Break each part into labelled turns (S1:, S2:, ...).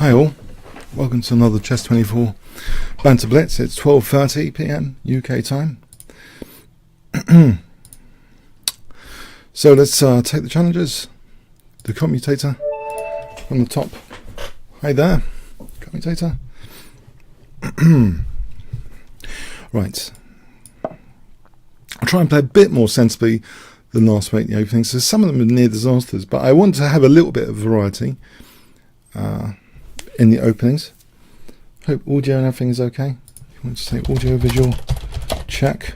S1: Hi all, welcome to another Chess24 Banter Blitz. It's 12:30 PM UK time. So let's take the challenges. The commutator on the top. Hi there, commutator. Right. I'll try and play a bit more sensibly than last week, the openings. So some of them are near disasters, but I want to have a little bit of variety in the openings. Hope audio and everything is okay. If you want to take audio visual check.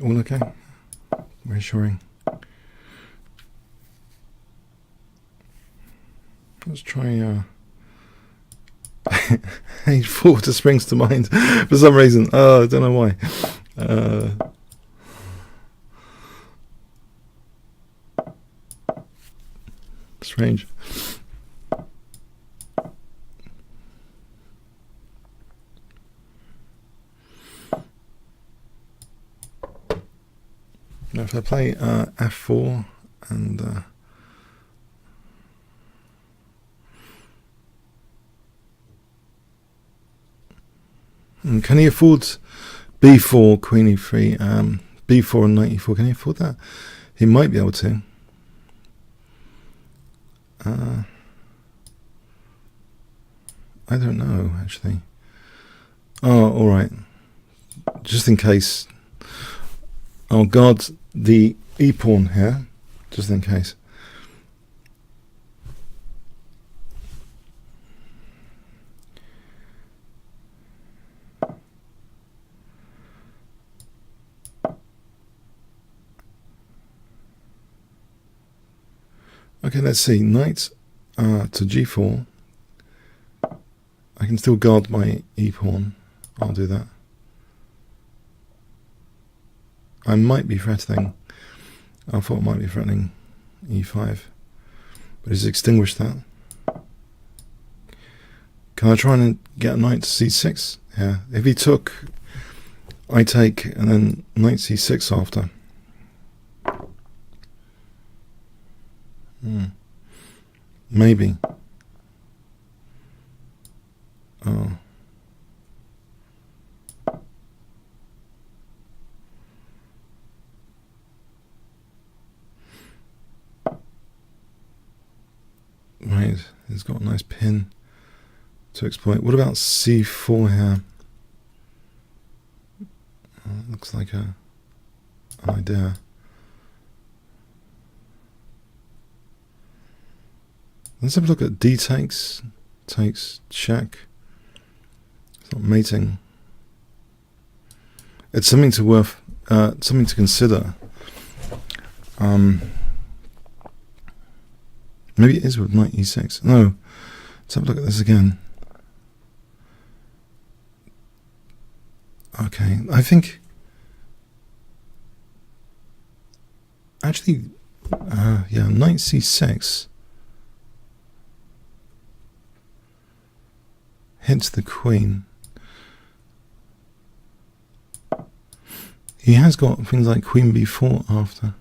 S1: All okay? Reassuring. Let's try Age 4 just springs to mind for some reason. I don't know why. Strange. Now if I play f4 and can he afford b4, queen e3, b4 and knight e4? Can he afford that? He might be able to. I don't know, actually. Oh, alright. Just in case. I'll guard the e-pawn here, just in case. Okay, let's see. Knight to g4. I can still guard my e-pawn. I'll do that. I might be threatening. I thought I might be threatening e5, but he's extinguished that. Can I try and get a knight to c6? Yeah. If he took, I take, and then knight c6 after. Maybe. Oh. Right, he's got a nice pin to exploit. What about c4 here? Looks like an idea. Let's have a look at d takes, check. It's not mating. It's something something to consider. Maybe it is with knight e6. No, let's have a look at this again. Okay, I think actually, yeah, knight c6 hits the queen. He has got things like queen b4 after.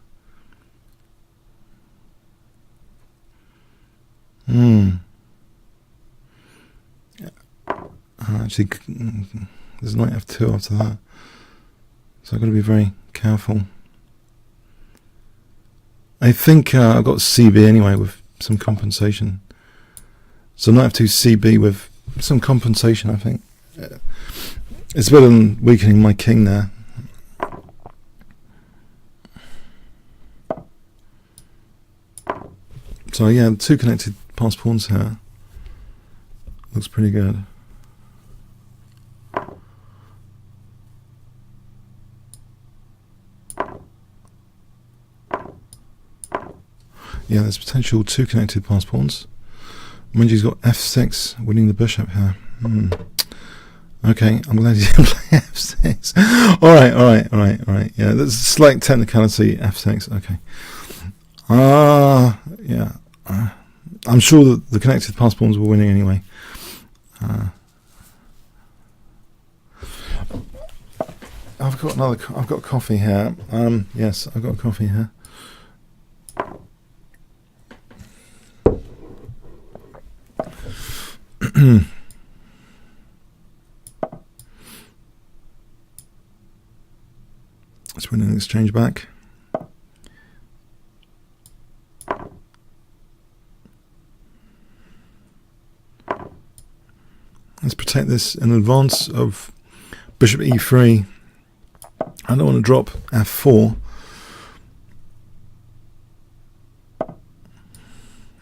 S1: Actually, there's knight f2 after that, so I've got to be very careful. I think I've got cb anyway with some compensation. So knight f2 cb with some compensation, I think. It's better than weakening my king there. So yeah, two connected passed pawns here. Looks pretty good. Yeah, there's potential two connected passed pawns. Minji's got f6, winning the bishop here. Okay, I'm glad you didn't play f6. Alright. Yeah, there's a slight technicality, f6, okay. Yeah. I'm sure that the connected passed pawns were winning anyway. I've got coffee here. Yes, I've got coffee here. Let's win an exchange back. Let's protect this in advance of bishop e3. I don't want to drop f4.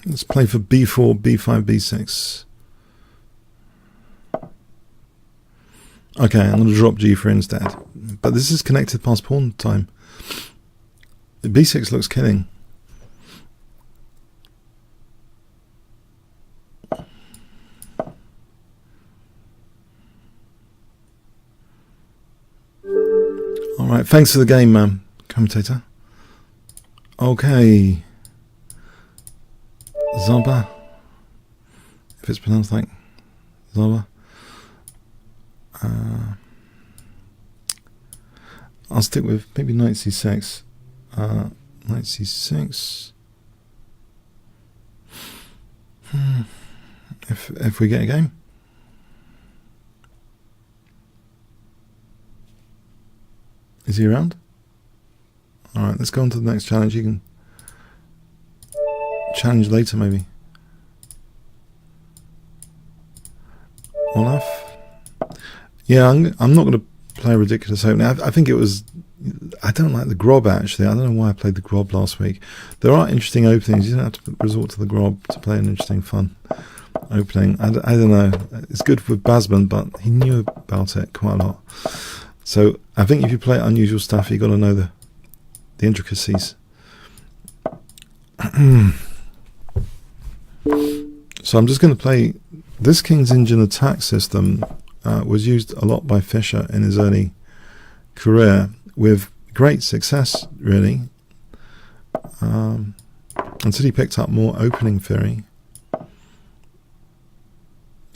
S1: Let's play for b4, b5, b6. Okay, I'm going to drop g3 instead. But this is connected past pawn time. The b6 looks killing. Alright, thanks for the game, commentator. Okay. Zaba. If it's pronounced like Zaba. I'll stick with maybe knight c6. Knight c6. If we get a game. Is he around? Alright, let's go on to the next challenge. You can challenge later, maybe. Olaf? Yeah, I'm not going to play a ridiculous opening. I think it was... I don't like the Grob, actually. I don't know why I played the Grob last week. There are interesting openings. You don't have to resort to the Grob to play an interesting, fun opening. I don't know. It's good with Basman, but he knew about it quite a lot. So I think if you play unusual stuff, you've got to know the intricacies. So I'm just going to play this King's Engine attack system. Was used a lot by Fischer in his early career with great success, really, until he picked up more opening theory.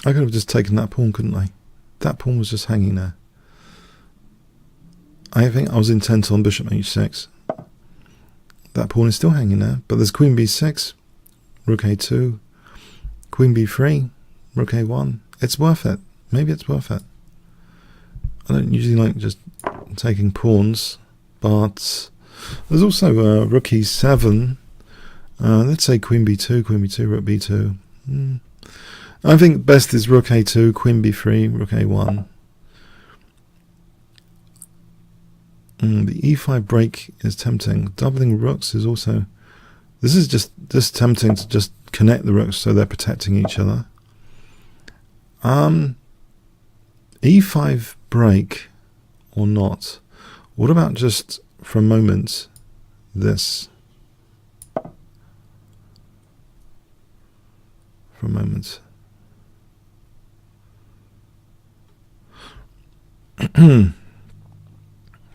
S1: I could have just taken that pawn, couldn't I? That pawn was just hanging there. I think I was intent on bishop h6. That pawn is still hanging there, but there's queen b6, rook a2, queen b3, rook a1. It's worth it. Maybe it's worth it. I don't usually like just taking pawns, but there's also rook e7. Let's say queen b2, rook b2. I think best is rook a2, queen b3, rook a1. The e5 break is tempting. Doubling rooks is also... This is just tempting to just connect the rooks so they're protecting each other. E5 break or not? What about just for a moment this? For a moment.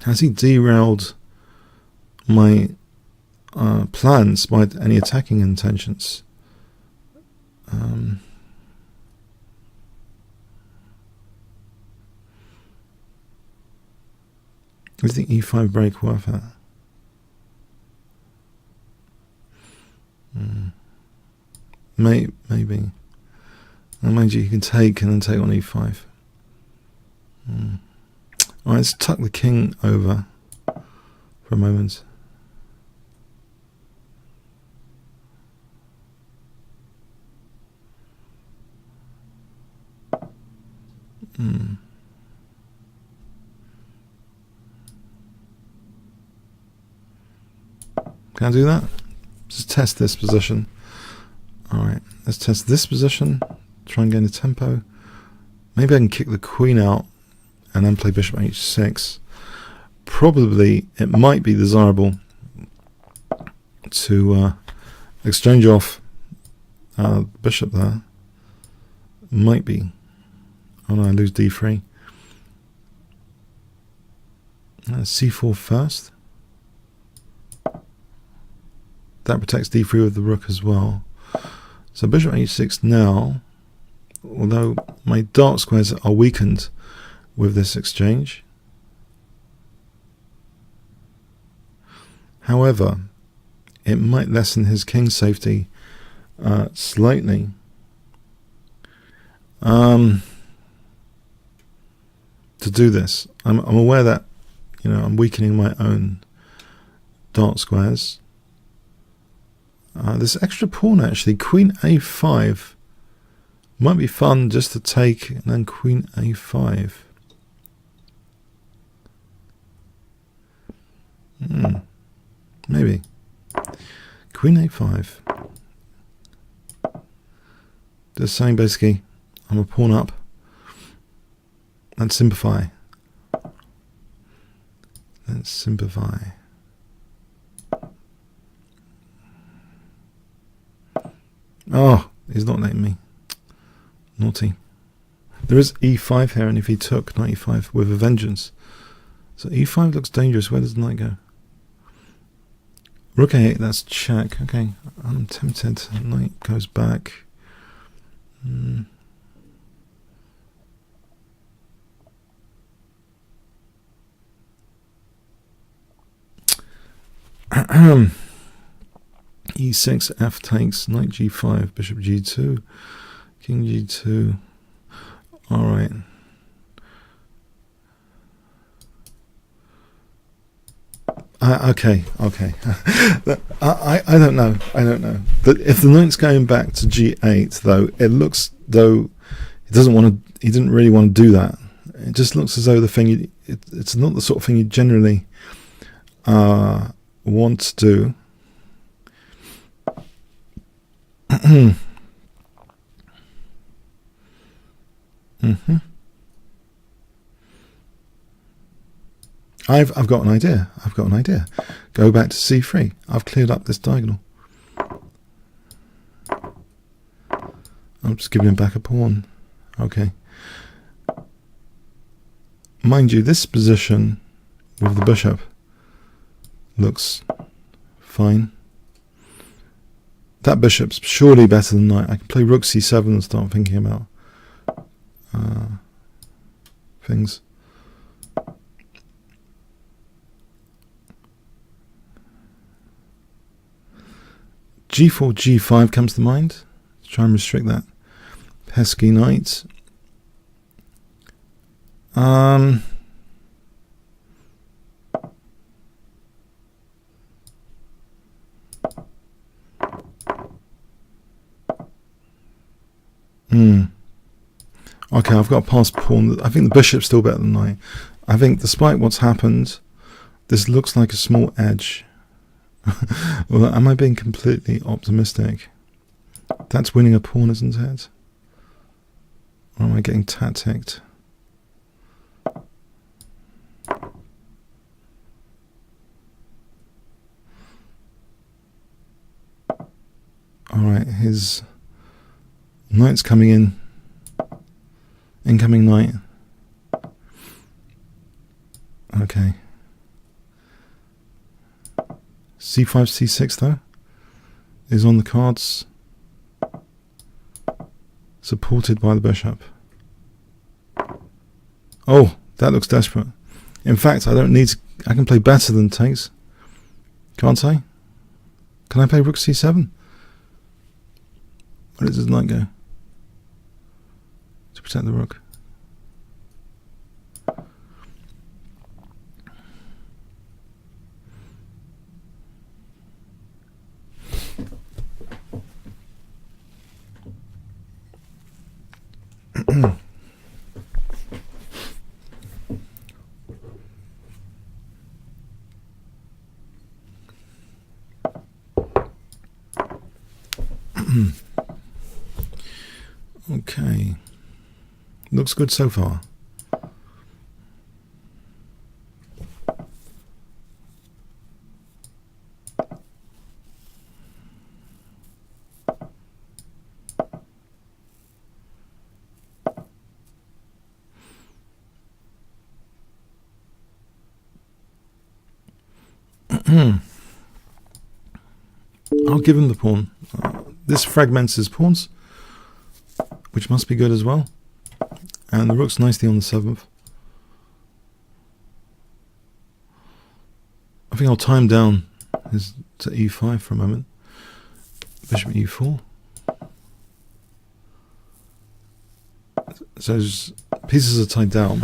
S1: Has he derailed my plans by any attacking intentions? Is the e5 break worth it? Maybe. And mind you can take and then take on e5. Alright, let's tuck the king over for a moment. Can I do that? Just test this position. Alright, let's test this position. Try and gain a tempo. Maybe I can kick the queen out and then play bishop h6. Probably it might be desirable to exchange off bishop there. Might be. Oh no, I lose d3. c4 first. That protects d3 with the rook as well. So bishop h6 now, although my dark squares are weakened with this exchange. However, it might lessen his king safety slightly. To do this, I'm aware that, you know, I'm weakening my own dark squares. This extra pawn, actually, Queen A5, might be fun just to take, and then Queen A5. Maybe. Queen A5. Just saying, basically, I'm a pawn up. Let's simplify. Let's simplify. Oh, he's not letting me. Naughty. There is E5 here, and if he took knight E5 with a vengeance. So E5 looks dangerous. Where does the knight go? Rook A8, that's check. Okay, I'm tempted. Knight goes back. E6, F takes, knight G5, bishop G2, king G2. All right. Okay. I don't know. But if the knight's going back to G8, though, it looks though he doesn't want to. He didn't really want to do that. It just looks as though the thing. It's not the sort of thing you generally want to do. I've got an idea. Go back to C3. I've cleared up this diagonal. I'm just giving him back a pawn. Okay. Mind you, this position with the bishop looks fine. That bishop's surely better than knight. I can play rook C7 and start thinking about things. G4, G5 comes to mind. Let's try and restrict that pesky knight. Okay, I've got a pass pawn. I think the bishop's still better than knight. I think despite what's happened, this looks like a small edge. Well, am I being completely optimistic? That's winning a pawn, isn't it? Or am I getting tacticked? Alright, his knight's coming in. Incoming knight. Okay. C5, C6 though is on the cards, supported by the bishop. Oh, that looks desperate. In fact, I don't need to, I can play better than takes. Can't I? Can I play rook C7? Where does his knight go? To protect the rook. Okay, looks good so far. I'll give him the pawn. This fragments his pawns, which must be good as well. And the rook's nicely on the 7th. I think I'll time down is to e5 for a moment. Bishop e4. So pieces are tied down.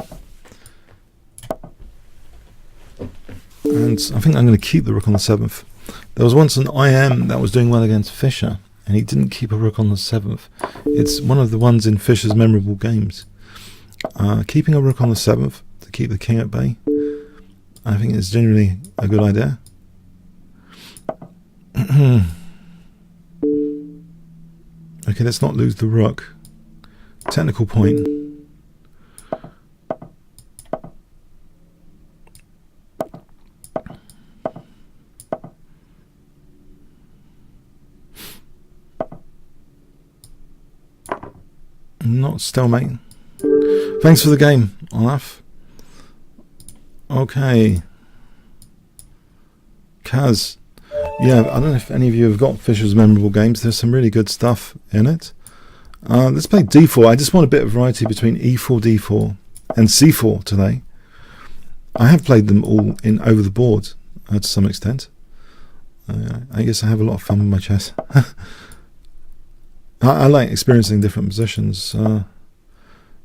S1: And I think I'm going to keep the rook on the 7th. There was once an IM that was doing well against Fischer, and he didn't keep a rook on the 7th. It's one of the ones in Fischer's memorable games. Keeping a rook on the 7th to keep the king at bay, I think is generally a good idea. Okay, let's not lose the rook. Technical point. Not stalemate. Thanks for the game, Olaf. Okay. Kaz. Yeah, I don't know if any of you have got Fischer's memorable games. There's some really good stuff in it. Let's play d4. I just want a bit of variety between e4, d4 and c4 today. I have played them all in over the board to some extent. I guess I have a lot of fun with my chess. I like experiencing different positions,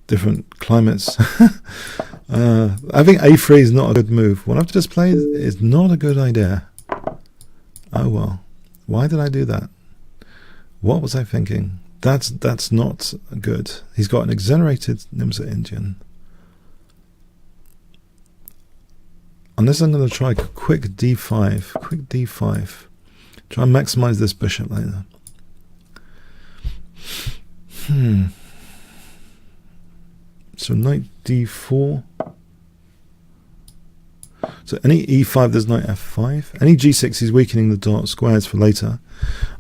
S1: different climates. I think a3 is not a good move. What I've just played is not a good idea. Oh well, why did I do that? What was I thinking? That's not good. He's got an exonerated Nimza Indian. Unless I'm going to try quick d5, quick d5. Try and maximize this bishop later. So knight d4. So any e5, there's knight f5. Any g6, he's weakening the dark squares for later.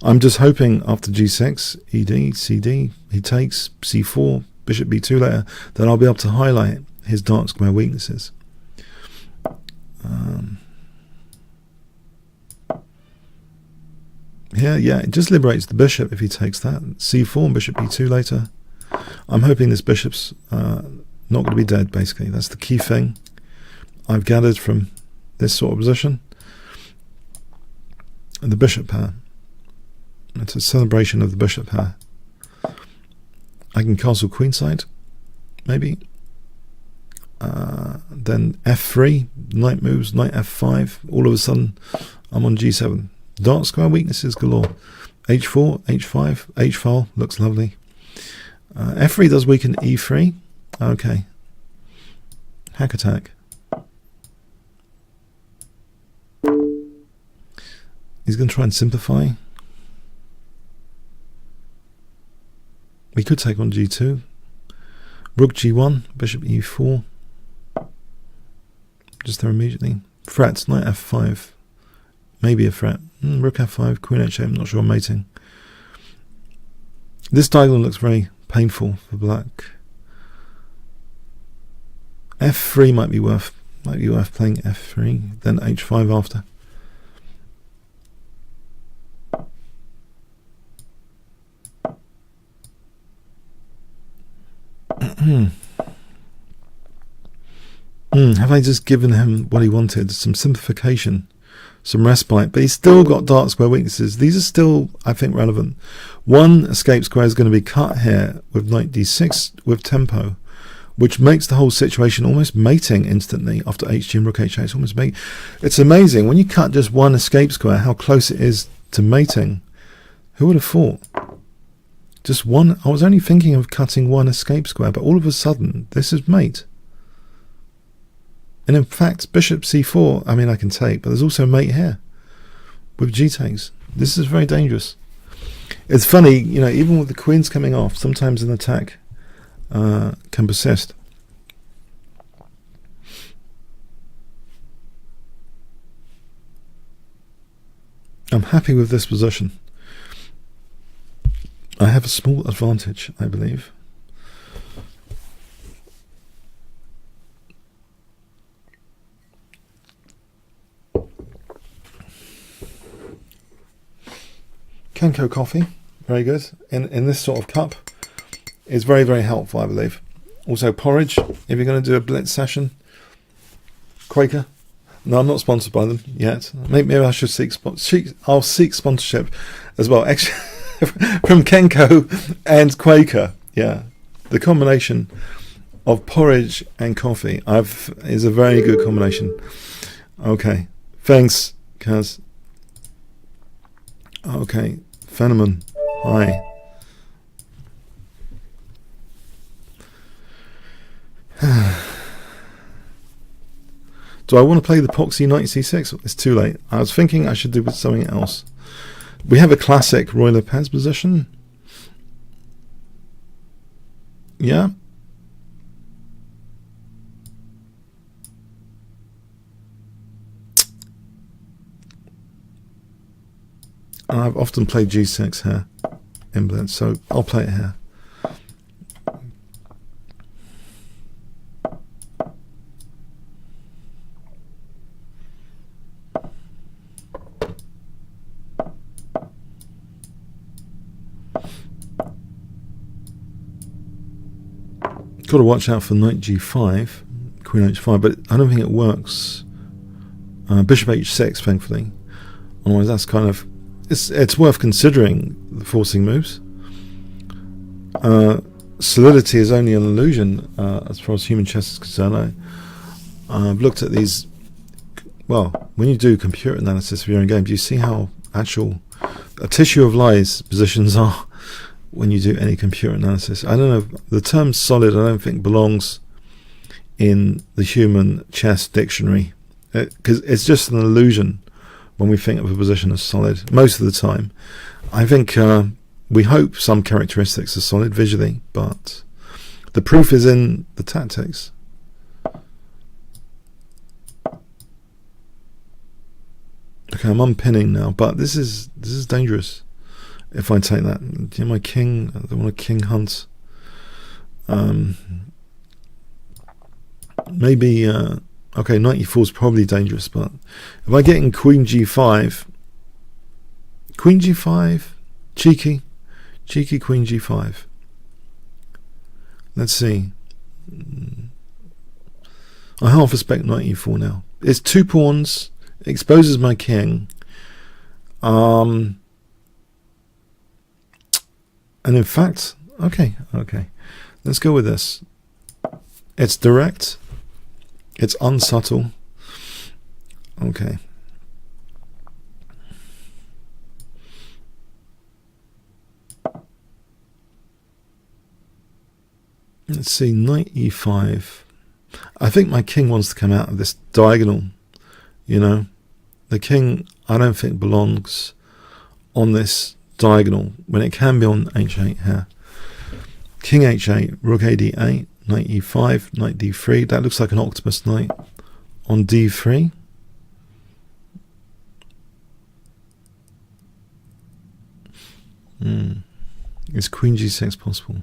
S1: I'm just hoping after g6, ed, cd, he takes c4, bishop b2 later, then I'll be able to highlight his dark square weaknesses. Yeah, it just liberates the bishop if he takes that. c4 and bishop b2 later. I'm hoping this bishop's not going to be dead, basically. That's the key thing I've gathered from this sort of position. And the bishop pair. It's a celebration of the bishop pair. I can castle queenside, maybe. Then f3, knight moves, knight f5. All of a sudden, I'm on g7. Dark square weaknesses galore. h4, h5, h-file looks lovely. f3 does weaken e3. Okay. Hack attack. He's going to try and simplify. We could take on g2. Rook g1, bishop e4. Just there immediately. Threats, knight f5. Maybe a threat. Rook f5, queen h8, I'm not sure mating. This diagonal looks very painful for black. f3 might be worth playing f3, then h5 after. Have I just given him what he wanted? Some simplification, some respite, but he's still got dark square weaknesses. These are still, I think, relevant. One escape square is going to be cut here with knight d6 with tempo, which makes the whole situation almost mating instantly after hg and rook h8. It's almost mating. It's amazing when you cut just one escape square how close it is to mating. Who would have thought? Just one. I was only thinking of cutting one escape square, but all of a sudden this is mate. And in fact, bishop c4, I mean, I can take, but there's also mate here with g takes. This is very dangerous. It's funny, you know, even with the queens coming off, sometimes an attack can persist. I'm happy with this position. I have a small advantage, I believe. Kenko coffee, very good. In this sort of cup, is very, very helpful, I believe. Also porridge, if you're going to do a blitz session. Quaker, No, I'm not sponsored by them yet. Maybe I should I'll seek sponsorship as well. Actually, from Kenko and Quaker. Yeah, the combination of porridge and coffee is a very good combination. Okay, thanks, Kaz. Okay, Fenneman, hi. Do I want to play the Poxy knight c6? It's too late. I was thinking I should do something else. We have a classic Roy Lopez position. Yeah. And I've often played g6 here in Blitz, so I'll play it here. Got to watch out for knight g5, queen h5, but I don't think it works. Bishop h6, thankfully. Otherwise, that's kind of it's worth considering the forcing moves. Solidity is only an illusion as far as human chess is concerned. I've looked at these. Well, when you do computer analysis of your own games, you see how actual a tissue of lies positions are. When you do any computer analysis, I don't know, the term solid I don't think belongs in the human chess dictionary, because it's just an illusion when we think of a position as solid most of the time. I think we hope some characteristics are solid visually, but the proof is in the tactics. Okay, I'm unpinning now, but this is dangerous. If I take that, do you know my king? I don't want a king hunt. Maybe okay, knight e4 is probably dangerous, but if I get in queen g5, cheeky queen g5. Let's see. I half respect knight e4 now. It's 2 pawns. It exposes my king. And in fact, okay, let's go with this. It's direct, it's unsubtle. Okay. Let's see, knight e5. I think my king wants to come out of this diagonal, you know. The king, I don't think, belongs on this diagonal when it can be on h8 here. King h8, rook a d8, knight e5, knight d3. That looks like an octopus knight on d3. Is queen g6 possible?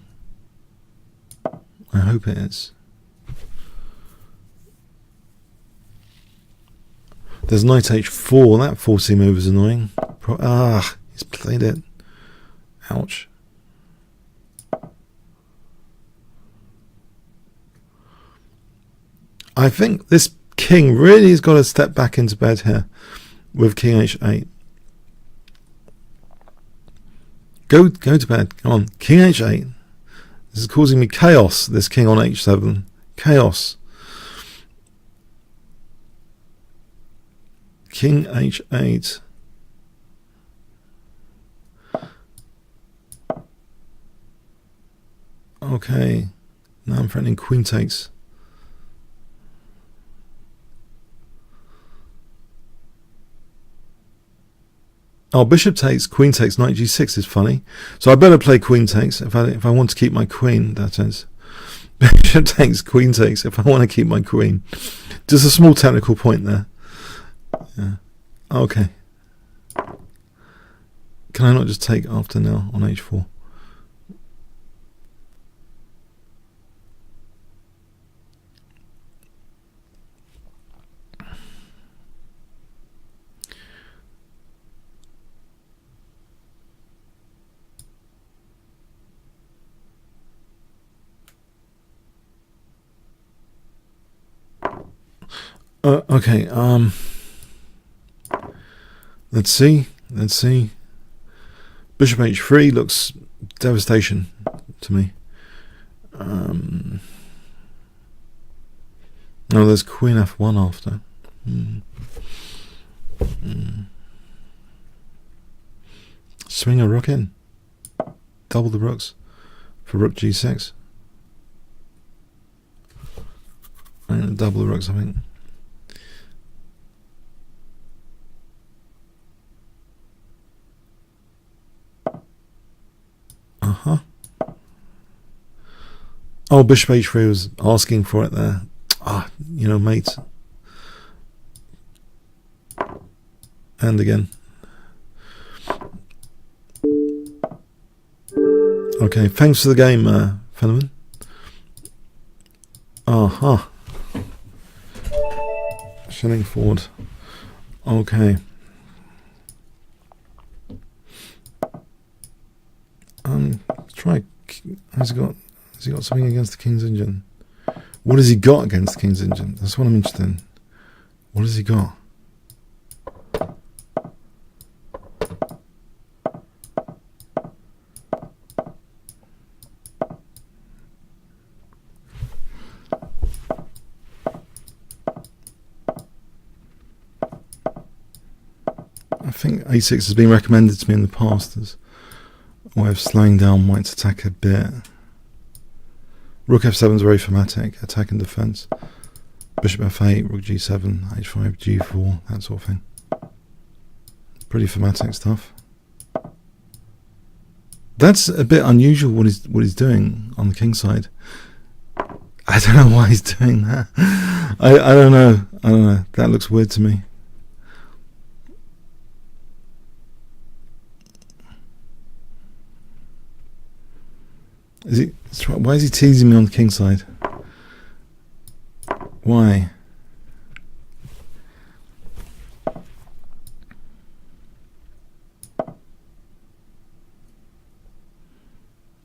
S1: I hope it is. There's knight h4. That forcing move is annoying. He's played it. Ouch. I think this king really has got to step back into bed here with king h8. Go to bed. Come on. King h8. This is causing me chaos, this king on h7. Chaos. King h8. Okay. Now I'm threatening queen takes. Oh, bishop takes, queen takes, knight g6 is funny. So I better play queen takes if I want to keep my queen, that is. Bishop takes, queen takes if I want to keep my queen. Just a small technical point there. Yeah. Okay. Can I not just take after now on h4? Okay. Let's see. Bishop h3 looks devastation to me. Oh, there's queen f1 after. Swing a rook in. Double the rooks for rook g6. I'm going to double the rooks, I think. Oh, bishop h3 was asking for it there. You know, mate. And again. Okay, thanks for the game, Fenneman. Shilling forward. Okay. Try. Has he got something against the King's Engine? What has he got against the King's Engine? That's what I'm interested in. What has he got? I think a6 has been recommended to me in the past as a way of slowing down White's attack a bit. Rook f7 is very thematic, attack and defense. Bishop f8, rook g7, h5, g4, that sort of thing. Pretty thematic stuff. That's a bit unusual what he's doing on the king side. I don't know why he's doing that. I don't know. That looks weird to me. Why is he teasing me on the king side? Why?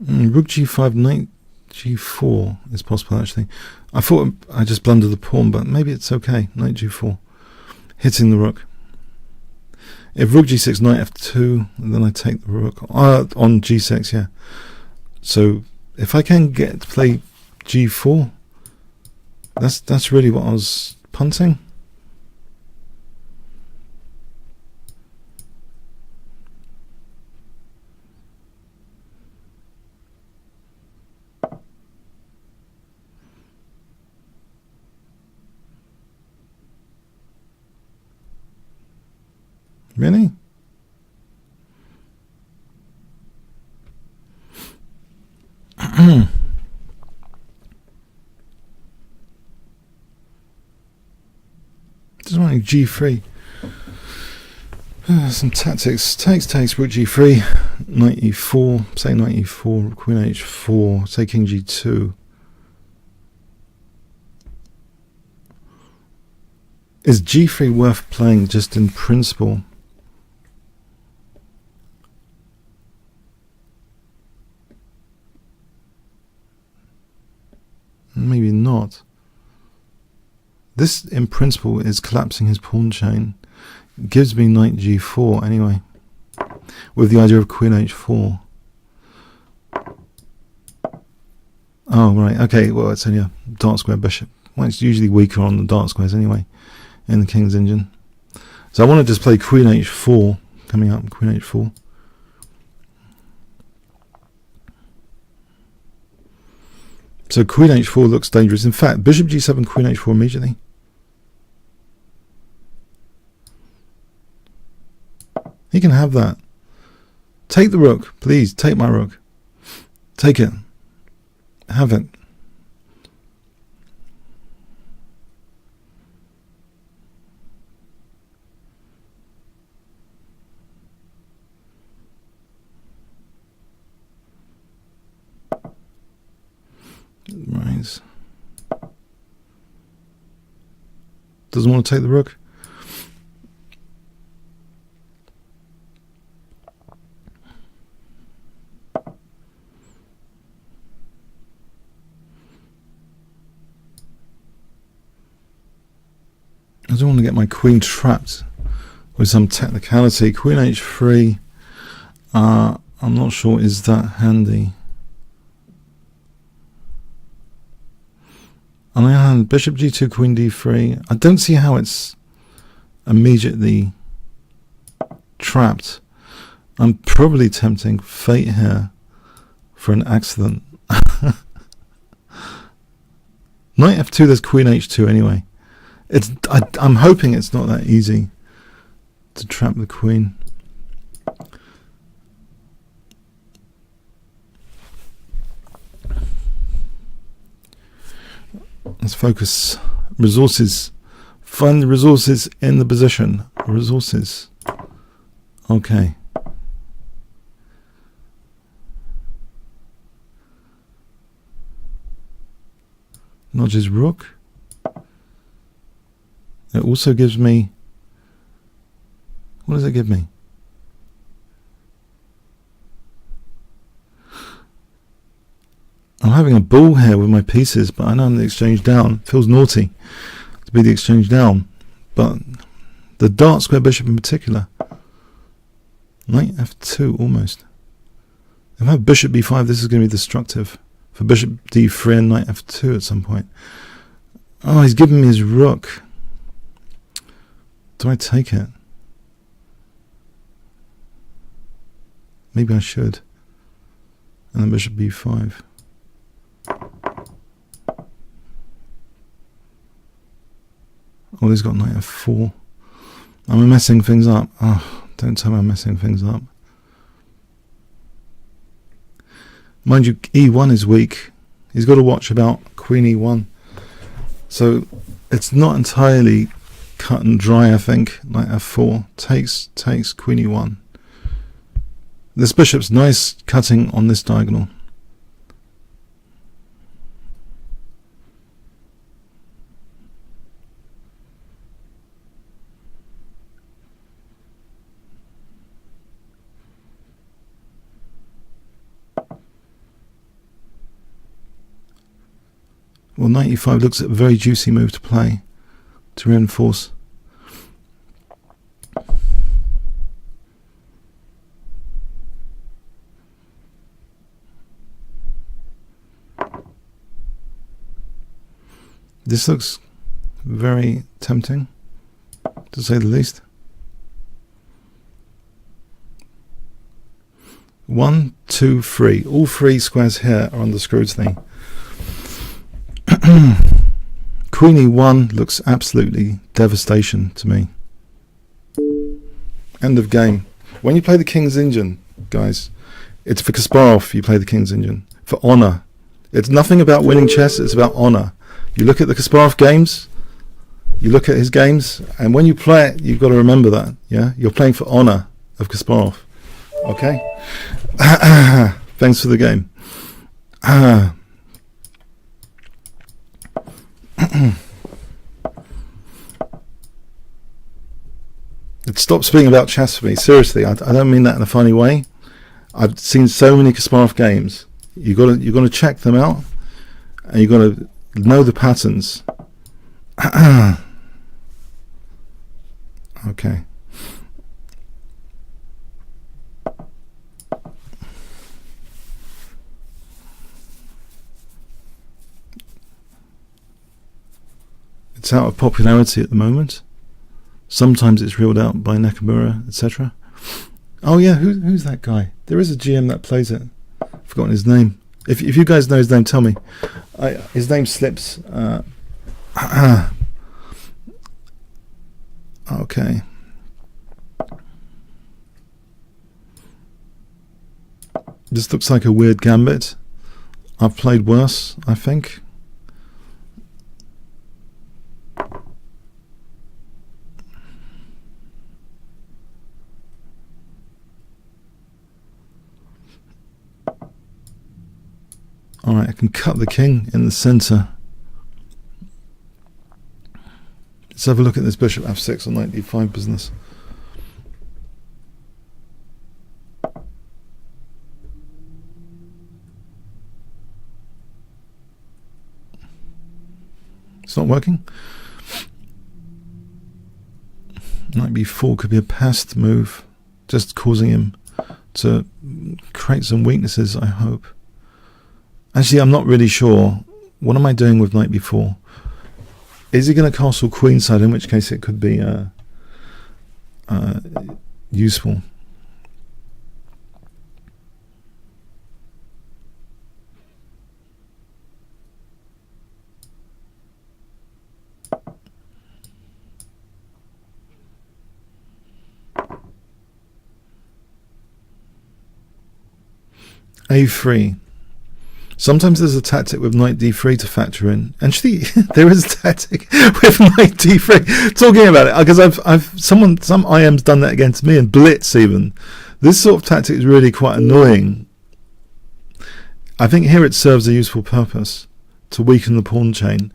S1: Rook g5, knight g4 is possible actually. I thought I just blundered the pawn, but maybe it's okay. Knight g4, hitting the rook. If rook g6, knight f2, then I take the rook on g6. Yeah. So if I can get to play g4, that's really what I was punting. Really? Just wanting g3. Some tactics. Takes rook g3, knight e4, say knight e4, queen h4, say king g2. Is g3 worth playing just in principle? Maybe not. This, in principle, is collapsing his pawn chain. It gives me knight g4 anyway, with the idea of queen h4. Oh, right, okay, well, it's only a dark square bishop. Well, it's usually weaker on the dark squares anyway, in the King's Engine. So I want to just play queen h4, coming up, queen h4. So queen h4 looks dangerous. In fact, bishop g7, queen h4 immediately. He can have that. Take the rook, please. Take my rook. Take it. Have it. Right. Doesn't want to take the rook. I don't want to get my queen trapped with some technicality. Queen h3, I'm not sure is that handy. On the other hand, bishop g2, queen d3, I don't see how it's immediately trapped. I'm probably tempting fate here for an accident. Knight f2, there's queen h2 anyway. I'm hoping it's not that easy to trap the queen. Let's focus. Resources. Find the resources in the position. Resources. Okay. Not just rook. It also gives me, what does it give me? I'm having a ball here with my pieces, but I know I'm the exchange down. It feels naughty to be the exchange down, but the dark square bishop in particular. Knight f2 almost. If I have bishop b5, this is going to be destructive for bishop d3 and knight f2 at some point. Oh, he's giving me his rook. Do I take it? Maybe I should. And then bishop b5. Oh, he's got knight f4. I'm messing things up. Oh, don't tell me I'm messing things up. Mind you, e1 is weak. He's got to watch about queen e1. So it's not entirely cut and dry, I think. Knight f4 takes queen e1. This bishop's nice cutting on this diagonal. Well, knight e5 looks at a very juicy move to play to reinforce. This looks very tempting, to say the least. 1, 2, 3. All three squares here are under scrutiny. Queen e1 looks absolutely devastation to me. End of game. When you play the King's Engine, guys, it's for Kasparov you play the King's Engine. For honor. It's nothing about winning chess, it's about honor. You look at the Kasparov games, you look at his games, and when you play it, you've got to remember that. Yeah, you're playing for honor of Kasparov. Okay? Thanks for the game. It stops being about chess for me. Seriously, I don't mean that in a funny way. I've seen so many Kasparov games. You've got to check them out, and you've got to know the patterns. Okay. It's out of popularity at the moment. Sometimes it's reeled out by Nakamura, etc. Oh yeah, who's that guy? There is a GM that plays it. I've forgotten his name. If you guys know his name, tell me. His name slips. Okay. This looks like a weird gambit. I've played worse, I think. Alright, I can cut the king in the center. Let's have a look at this bishop f6 on knight d5 business. It's not working. Knight b4 could be a pest move, just causing him to create some weaknesses, I hope. Actually, I'm not really sure. What am I doing with knight b4? Is he going to castle queenside, in which case it could be useful. a3. Sometimes there's a tactic with knight d3 to factor in. Actually, there is a tactic with knight d3. Talking about it, because some IM's done that against me, and Blitz even. This sort of tactic is really quite annoying. I think here it serves a useful purpose to weaken the pawn chain.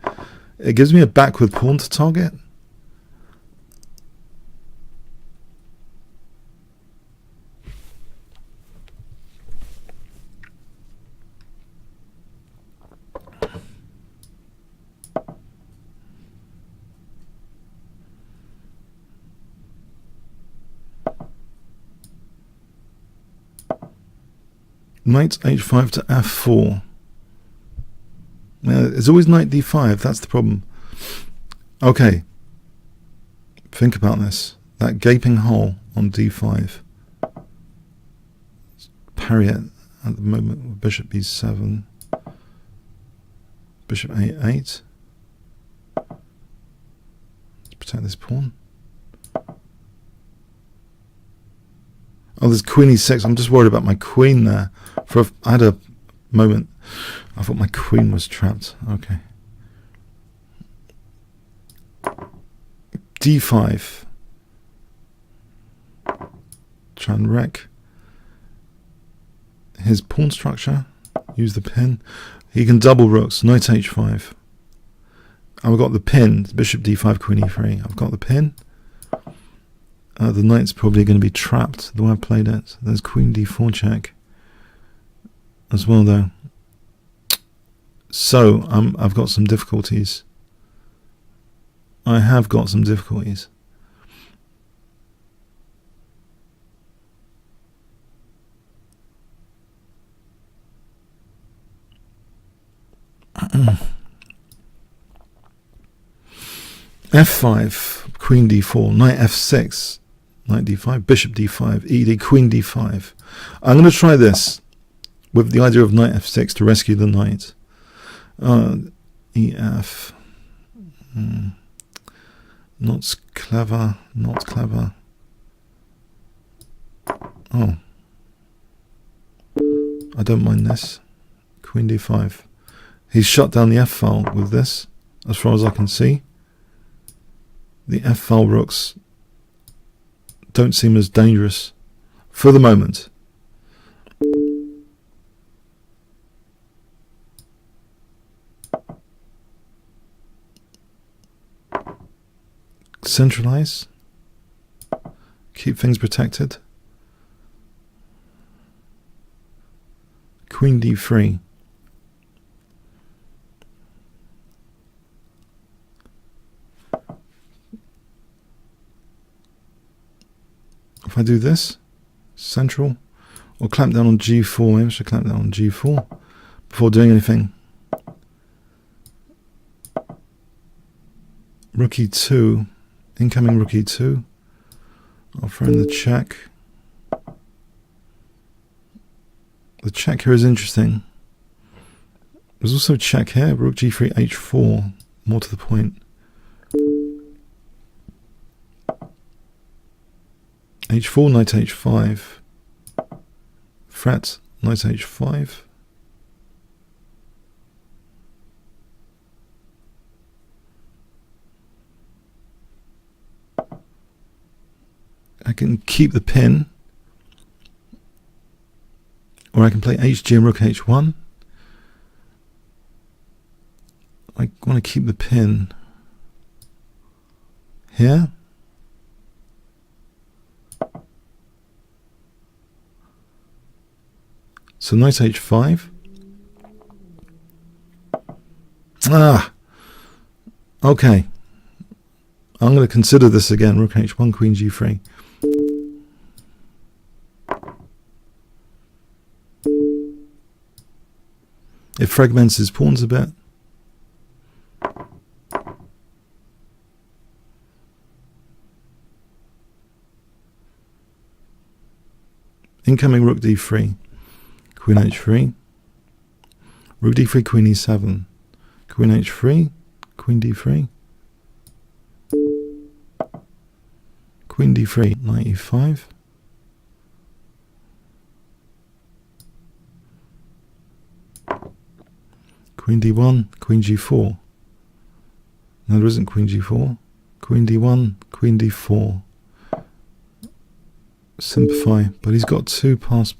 S1: It gives me a backward pawn to target. Knight h5 to f4. It's always knight d5, that's the problem. Okay, think about this. That gaping hole on d5. Parry it at the moment with bishop b7. Bishop a8. Let's protect this pawn. Oh, there's queen e6. I'm just worried about my queen there. I had a moment. I thought my queen was trapped. Okay. d5. Try and wreck his pawn structure. Use the pin. He can double rooks. Knight h5. I've got the pin. Bishop d5, queen e3. I've got the pin. The knight's probably going to be trapped the way I played it. There's queen d4 check as well, though. So I've got some difficulties. I have got some difficulties. f5, queen d4, knight f6, knight d5, bishop d5, ed, queen d5. I'm going to try this with the idea of knight f6 to rescue the knight. ef. Not clever, not clever. Oh. I don't mind this. Queen d5. He's shut down the f-file with this, as far as I can see. The f-file rooks don't seem as dangerous for the moment. Centralize. Keep things protected. Queen d3. If I do this, central, or clamp down on g4, maybe I should clamp down on g4 before doing anything. Rook e2, incoming rook e2. I'll throw in the check. The check here is interesting. There's also a check here, rook g3, h4, more to the point. h4, knight h5, threat, knight h5. I can keep the pin, or I can play hg and rook h1. I want to keep the pin here. So knight h5. Okay. I'm going to consider this again. Rook h1, queen g3. It fragments his pawns a bit. Incoming rook d3, queen h3, rook d3, queen e7, queen h3, queen d3, queen d3, knight e5, queen d1, queen g4. No, there isn't queen g4. Queen d1, queen d4. Simplify, but he's got two pawns.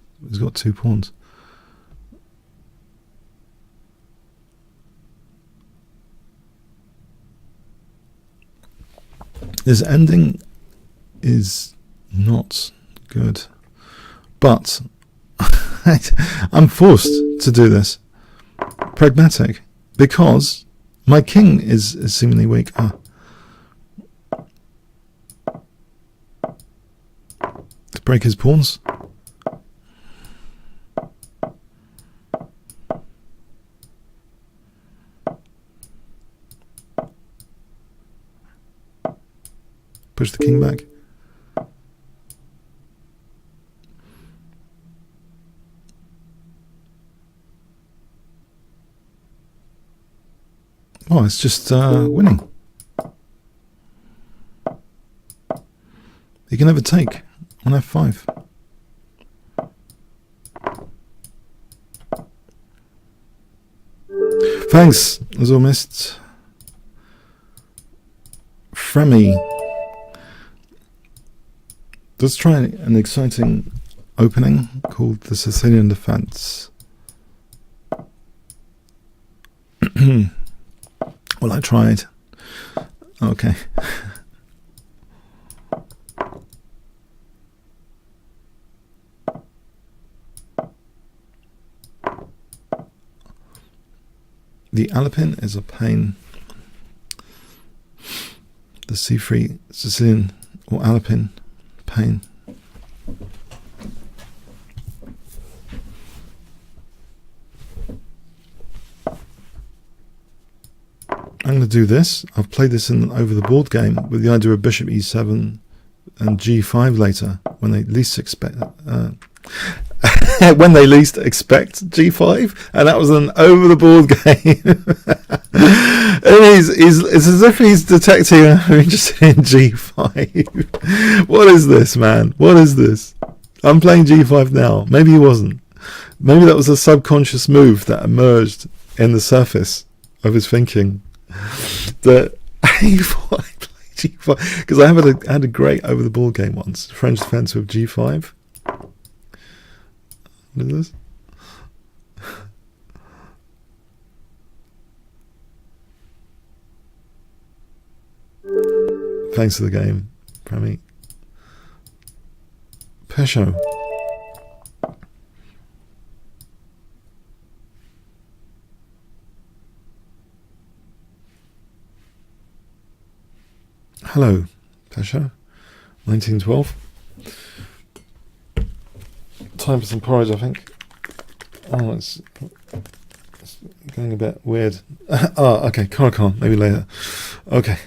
S1: This ending is not good, but I'm forced to do this. Pragmatic, because my king is seemingly weak. To break his pawns. Push the king back. Oh, it's just winning. He can never take on f5. Thanks, as all missed. Fremy. Let's try an exciting opening called the Sicilian Defense. Well, I tried. Okay. The Alpin is a pain. The C3 Sicilian or Alpin, pain. I'm going to do this. I've played this in over the board game with the idea of bishop e7 and g5 later when they least expect when they least expect g5, and that was an over the board game. And it's as if he's detecting I'm interested in g5. What is this, man? What is this? I'm playing g5 now. Maybe he wasn't. Maybe that was a subconscious move that emerged in the surface of his thinking. That I play g5 because I had a great over the board game once. French defense with g5. What is this? Thanks for the game, Premi. Pesho. Hello, Pesho. 1912. Time for some porridge, I think. Oh, it's going a bit weird. Oh, okay, Correspondence, maybe later. Okay.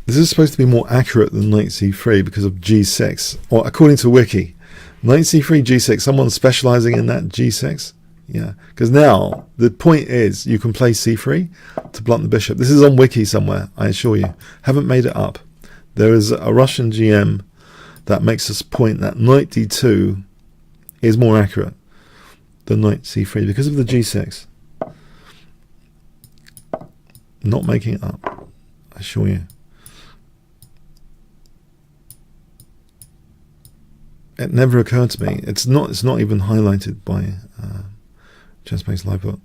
S1: This is supposed to be more accurate than knight c3 because of g6, or according to Wiki. Knight c3, g6, someone's specializing in that g6. Yeah, because now the point is you can play c3 to blunt the bishop. This is on Wiki somewhere, I assure you. Haven't made it up. There is a Russian GM that makes us point that knight d2 is more accurate than knight c3 because of the g6. Not making it up, I assure you. It never occurred to me. It's not even highlighted by ChessBase Livebook.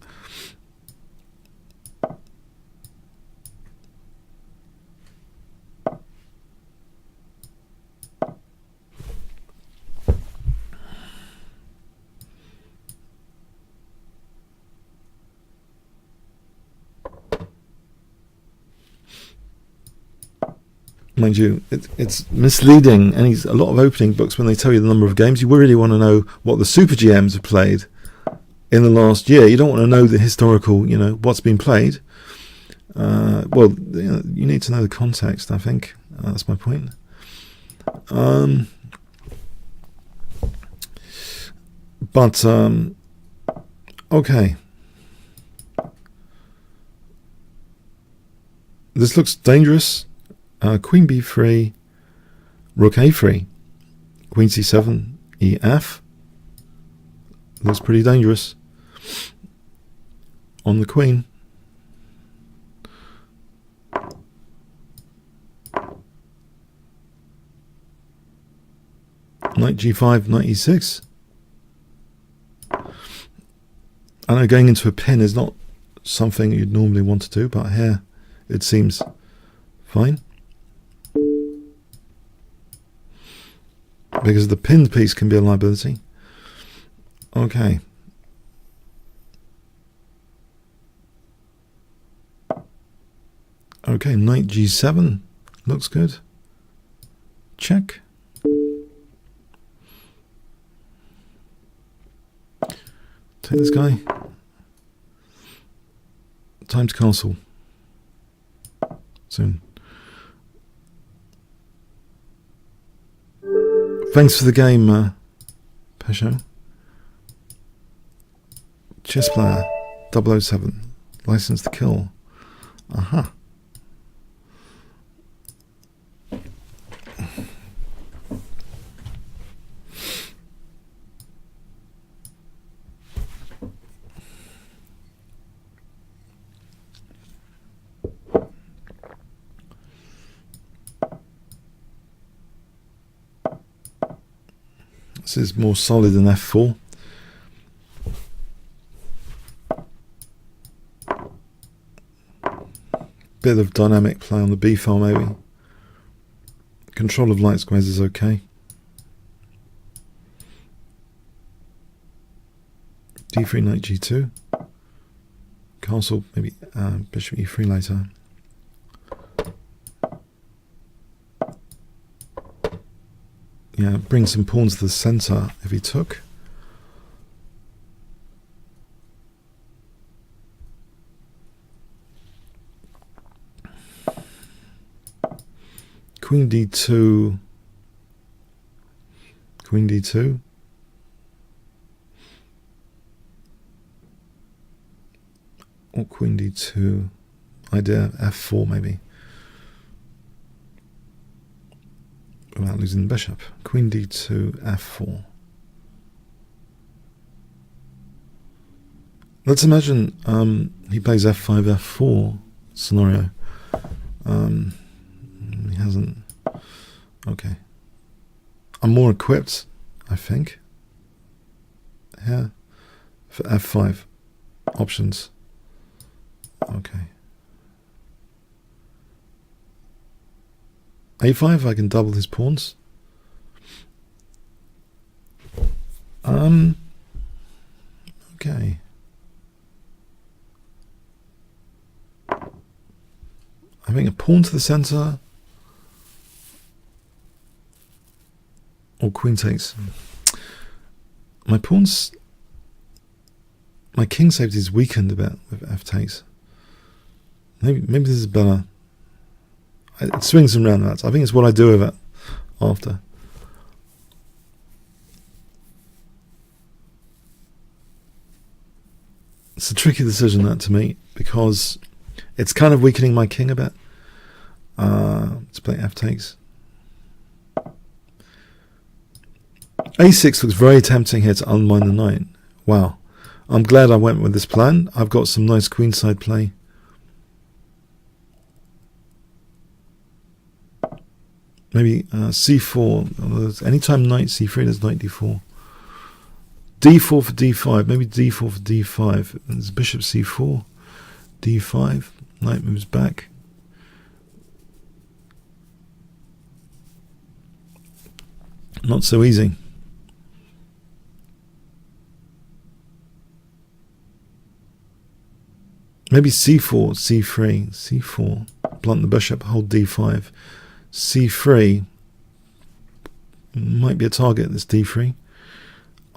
S1: Mind you, it's misleading, and a lot of opening books, when they tell you the number of games, you really want to know what the super GMs have played in the last year. You don't want to know the historical, what's been played. Well, you need to know the context, I think. That's my point. Okay. This looks dangerous. Queen b3, rook a3, queen c7, ef. Looks pretty dangerous on the queen. Knight g5, knight e6. I know going into a pin is not something you'd normally want to do, but here it seems fine. Because the pinned piece can be a liability. Okay. Okay, knight g7 looks good. Check. Take this guy. Time to castle. Soon. Thanks for the game, Pesho. Chess player 007. License to kill. Aha. This is more solid than f4. Bit of dynamic play on the b file maybe. Control of light squares is okay. d3 knight g2. Castle, maybe bishop e3 later. Yeah, bring some pawns to the center if he took. Queen d2. Queen d2. Or queen d2. Idea f4 maybe. Without losing the bishop. Queen d2, f4. Let's imagine he plays f5, f4 scenario. He hasn't. Okay. I'm more equipped, I think. Here. For f5 options. Okay. a5, I can double his pawns. Okay. I think a pawn to the center. Or queen takes. My pawns. My king safety is weakened a bit with f takes. Maybe this is better. It swings and roundabouts. I think it's what I do with it after. It's a tricky decision, that, to me, because it's kind of weakening my king a bit. Let's play f takes. a6 looks very tempting here to unwind the knight. Wow. I'm glad I went with this plan. I've got some nice queenside play. Maybe c4. Anytime knight c3, there's knight d4. d4 for d5. Maybe d4 for d5. There's bishop c4. d5. Knight moves back. Not so easy. Maybe c4, c3, c4. Blunt the bishop, hold d5. c3 might be a target. This d3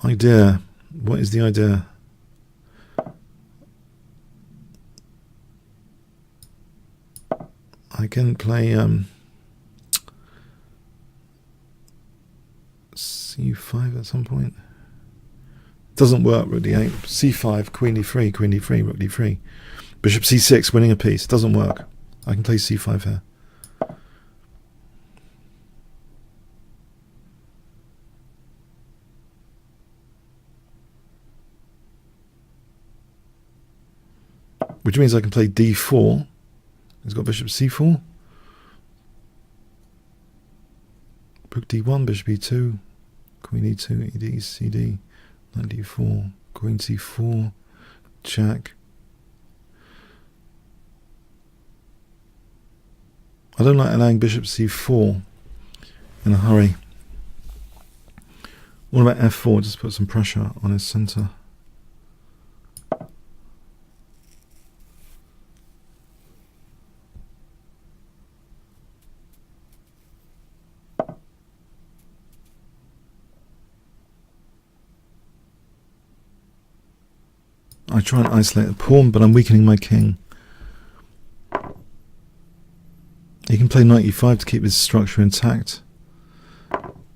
S1: idea. What is the idea? I can play c5 at some point. Doesn't work. Rook d8, c5, queen d3, queen d3, rook d3, bishop c6, winning a piece. Doesn't work. I can play c5 here. Which means I can play d4. He's got bishop c4. Rook d1, bishop e2, queen e2, ed, cd, knight d4, queen c4, check. I don't like allowing bishop c4 in a hurry. What about f4? Just put some pressure on his center. I try and isolate the pawn, but I'm weakening my king. He can play knight e5 to keep his structure intact.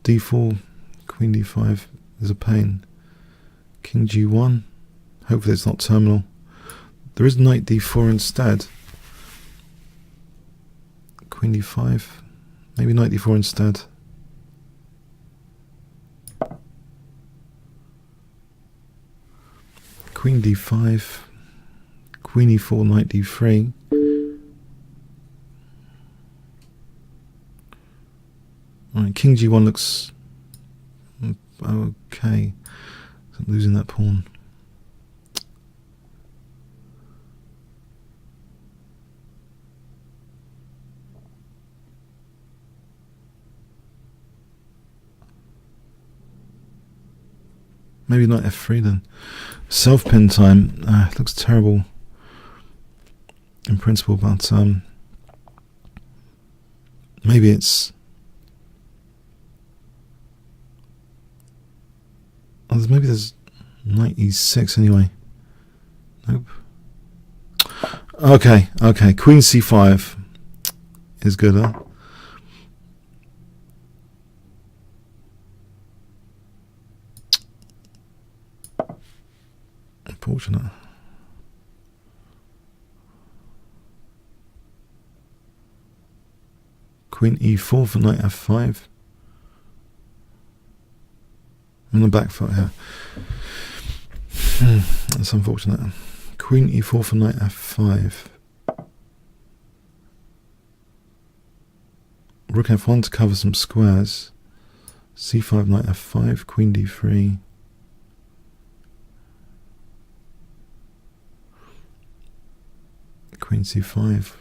S1: d4, queen d5 is a pain. King g1. Hopefully it's not terminal. There is knight d4 instead. Queen d5. Maybe knight d4 instead. Queen d5, queen e4, knight d3. Alright, king g1 looks okay. I'm losing that pawn. Maybe knight f3 then. Self-pin time. It looks terrible in principle, but maybe it's... Oh, maybe there's knight e6 anyway. Nope. Okay, okay. Queen c5 is good, huh? Unfortunate. Queen e4 for knight f5. I'm on the back foot here. That's unfortunate. Queen e4 for knight f5. Rook f1 to cover some squares. c5, knight f5, queen d3. Queen c5,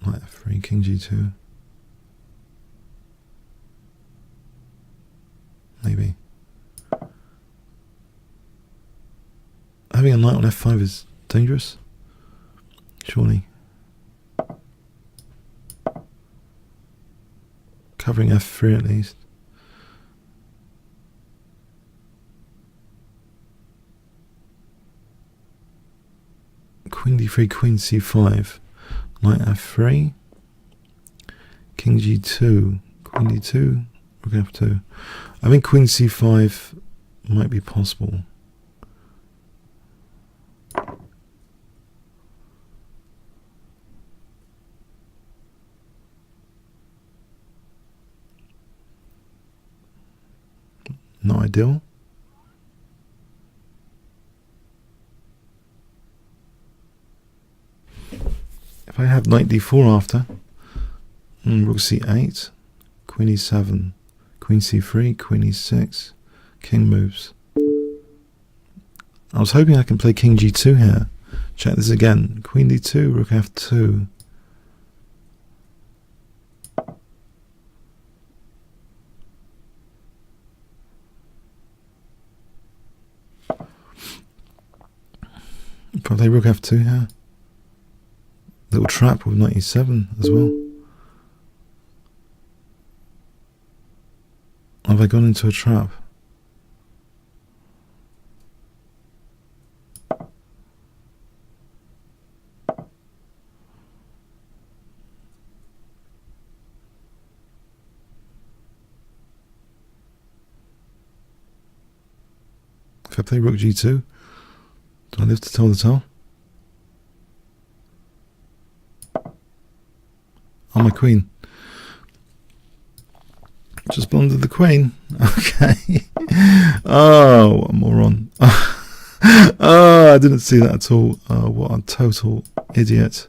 S1: knight f3, king g2. Maybe. Having a knight on f5 is dangerous, surely. Covering f3 at least. Queen d3, queen c5, knight f3, king g2, queen d2, rook f2. I think queen c5 might be possible. Not ideal. If I have knight d4 after, rook c8, queen e7, queen c3, queen e6, king moves. I was hoping I can play king g2 here. Check this again. Queen d2, rook f2. If I play rook f2 here. Little trap with knight e7 as well. Have I gone into a trap? If I play rook g2, do I live to tell the tale? Oh, my queen. Just blundered the queen. Okay. Oh, what a moron. Oh, I didn't see that at all. Oh, what a total idiot.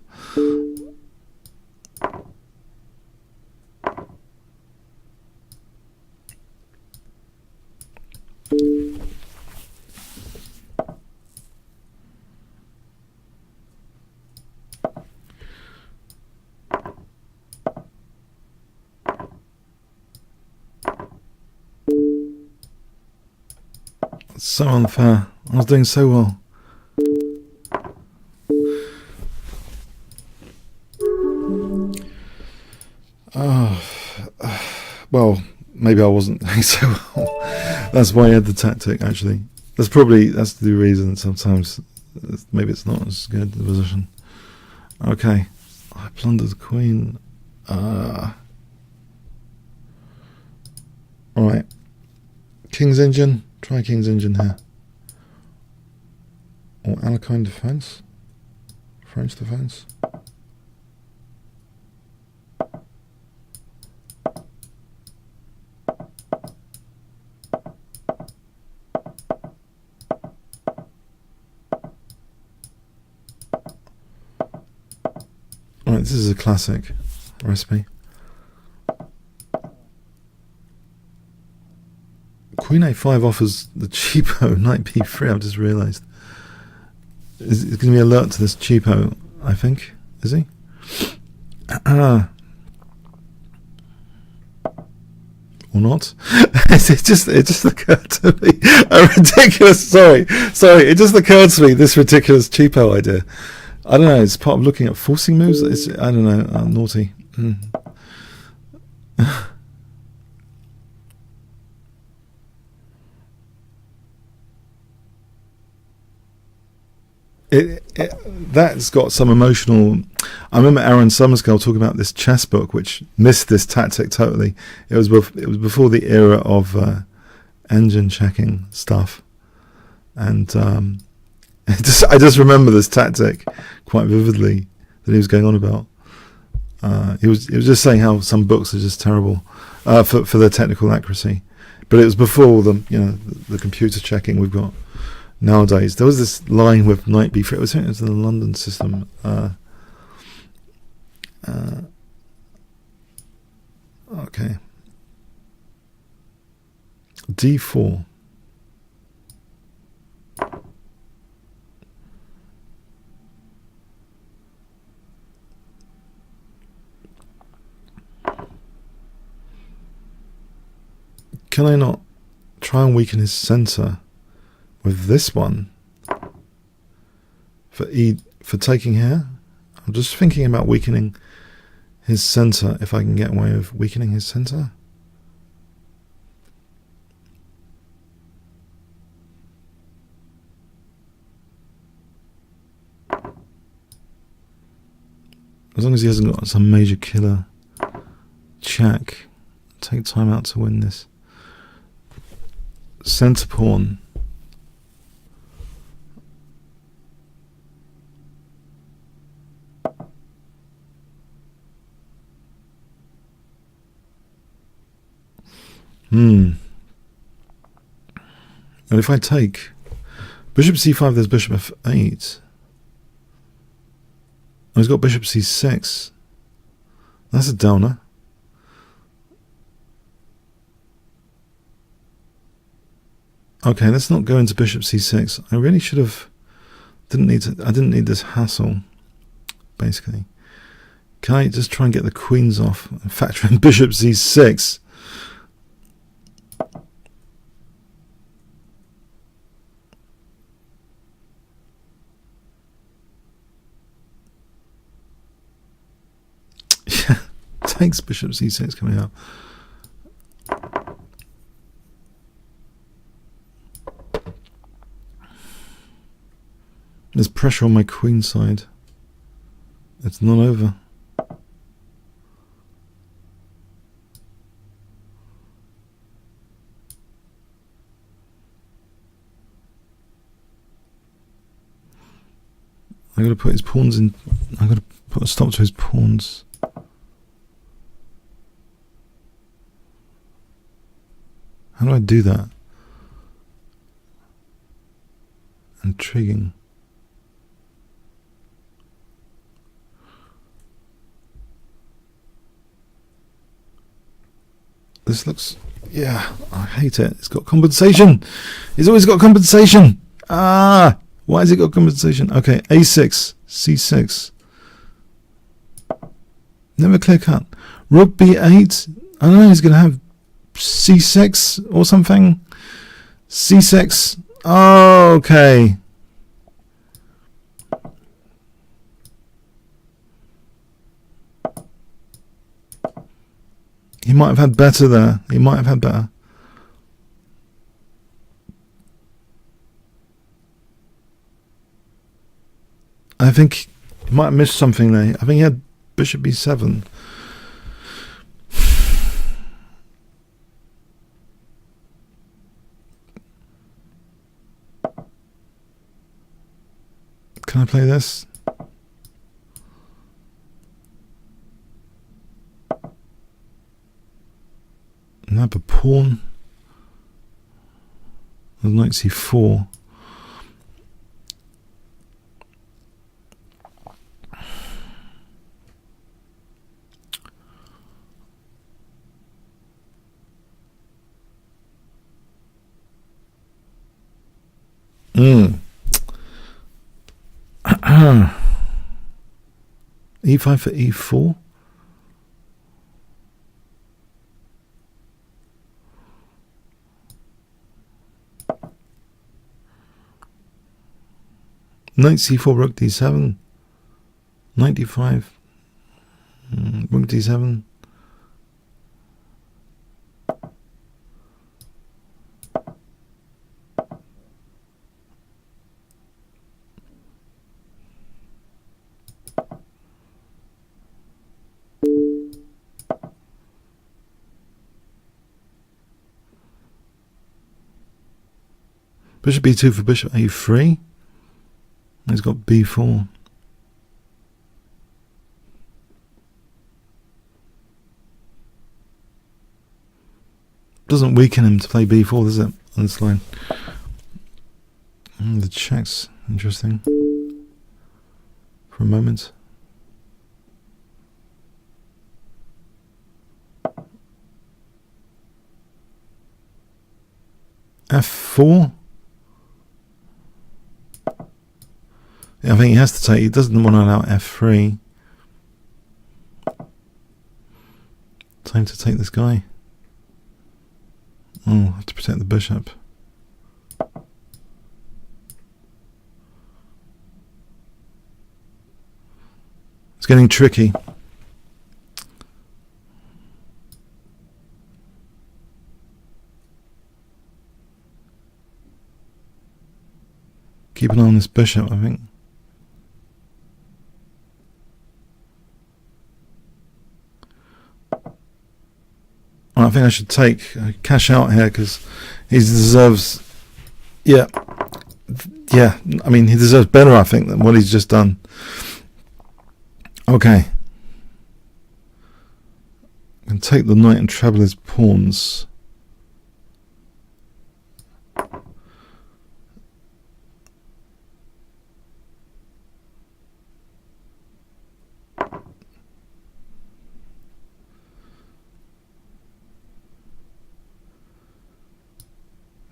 S1: So unfair. I was doing so well. Well, maybe I wasn't doing so well. That's why I had the tactic, actually. That's the reason sometimes. Maybe it's not as good, the position. Okay. I plundered the queen. Alright. King's engine. Try King's engine here. Or Alekhine defense. French defense. Alright, this is a classic recipe. Queen a5 offers the cheapo knight b3, I've just realised. Is going to be alert to this cheapo, I think. Is he? Or not? it just occurred to me. A ridiculous, sorry. It just occurred to me, this ridiculous cheapo idea. I don't know, it's part of looking at forcing moves. I don't know, naughty. That's got some emotional. I remember Aaron Summerscale talking about this chess book, which missed this tactic totally. It was before the era of engine checking stuff, and I just remember this tactic quite vividly that he was going on about. He was just saying how some books are just terrible for their technical accuracy, but it was before the computer checking we've got nowadays. There was this line with knight b3. It was in the London system. Okay. d4. Can I not try and weaken his center with this one for taking here? I'm just thinking about weakening his center, if I can get away with weakening his center. As long as he hasn't got some major killer check. Take time out to win this. Center pawn. And if I take bishop c5, there's bishop f8. Oh, he's got bishop c6. That's a downer. Okay, let's not go into bishop c6. I really should have. I didn't need this hassle. Basically, can I just try and get the queens off and factor in bishop c6? Yeah, takes bishop c6 coming up. There's pressure on my queen side. It's not over. I gotta put his pawns in. I gotta put a stop to his pawns. How do I do that? Intriguing. This looks, yeah, I hate it. It's got compensation. It's always got compensation. Ah, why has it got compensation? Okay, a6, c6. Never clear cut. Rook b8. I don't know, he's going to have c6 or something. c6. Oh, okay. He might have had better there. He might have had better. I think he might have missed something there. I think he had bishop b7. Can I play this? And have a pawn. With knight c4. e5 for e4. Knight c4, rook d7. Knight d5. Rook d7. Bishop b2 for bishop a3. He's got b4. Doesn't weaken him to play b4, does it, on this line? The check's interesting. For a moment. f4. Yeah, I think he has to take. He doesn't want to allow f3. Time to take this guy. Oh, I have to protect the bishop. It's getting tricky. Keep an eye on this bishop, I think. I think I should take cash out here because he deserves, yeah, I mean, he deserves better, I think, than what he's just done. Okay. I can take the knight and treble his pawns.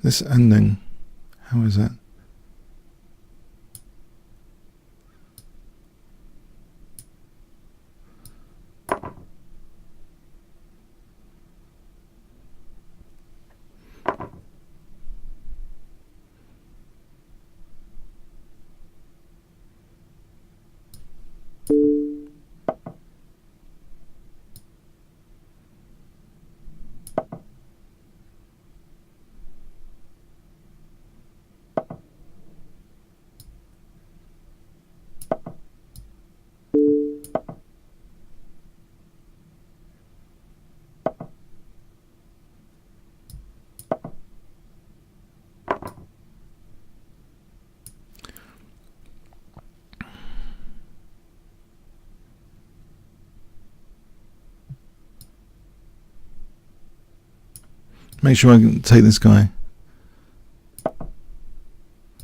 S1: This ending, how is that? Make sure I can take this guy. I've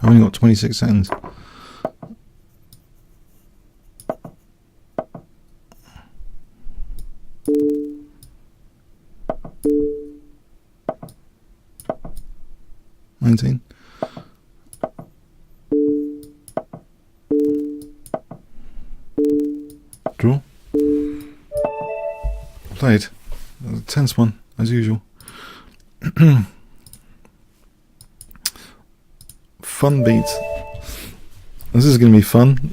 S1: only got 26 seconds. Draw. Played. A tense one, as usual. Fun beat. This is going to be fun.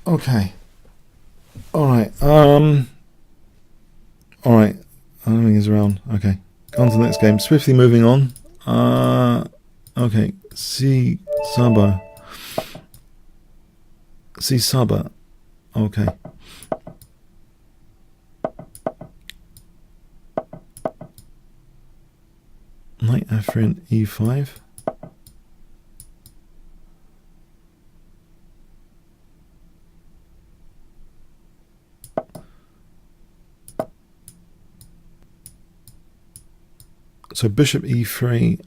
S1: Okay. Alright. Alright. I don't think he's around. Okay. On to the next game. Swiftly moving on. Okay. C Saba. C Saba. Okay. Knight F3 E5. So bishop E3.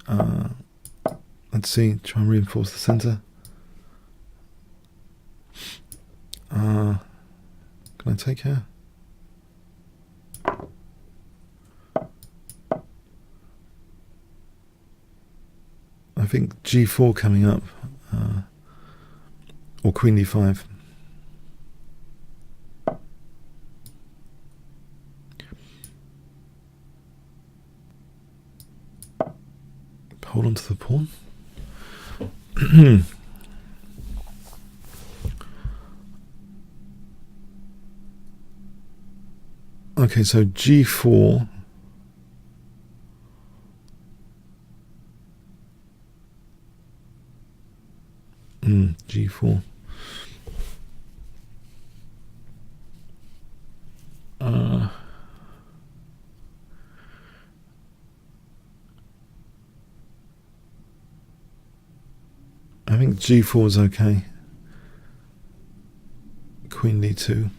S1: Let's see. Try and reinforce the center. Can I take here? I think G4 coming up, or Queen D5. Hold on to the pawn. Okay, so G4. G4. I think G4 is okay. Queen D2.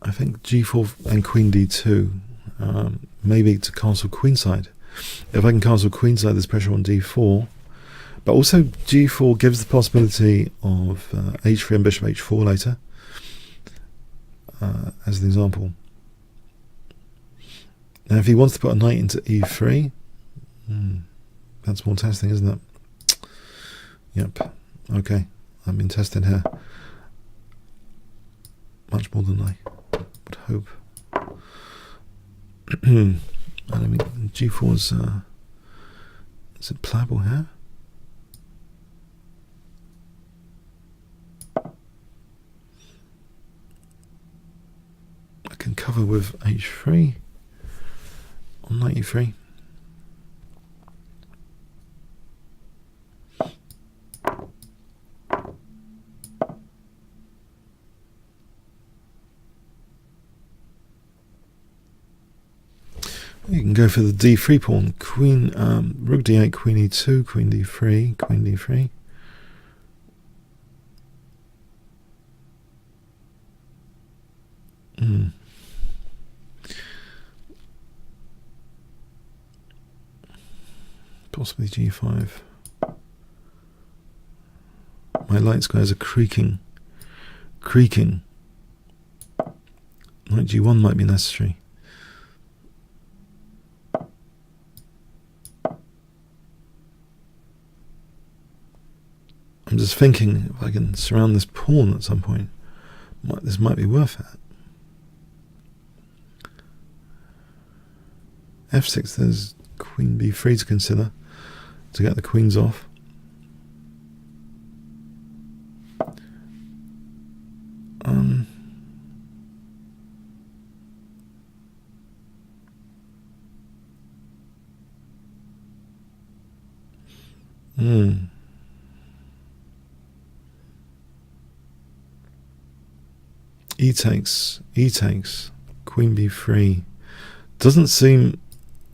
S1: I think G4 and Queen D2, maybe to castle queenside. If I can castle queenside, there's pressure on D4. But also G4 gives the possibility of H3 and bishop H4 later, as an example. Now if he wants to put a knight into E3, that's more testing, isn't it? Yep. Okay. I've been tested here. Much more than I would hope. I mean, G4's is it playable here? I can cover with H3 on knight E3. You can go for the D3 pawn. Queen, rook D8, Queen E2, Queen D3, Queen D3. Possibly G5. My light squares are creaking. Knight G1 might be necessary. I'm just thinking if I can surround this pawn at some point, this might be worth it. F6, there's Queen B3 to consider to get the queens off. E takes, Queen B3, doesn't seem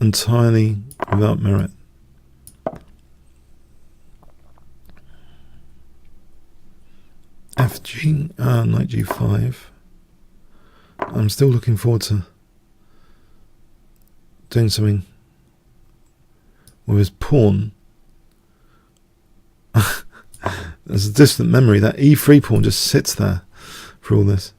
S1: entirely without merit. FG, knight G5. I'm still looking forward to doing something with his pawn. There's a distant memory. That E3 pawn just sits there for all this.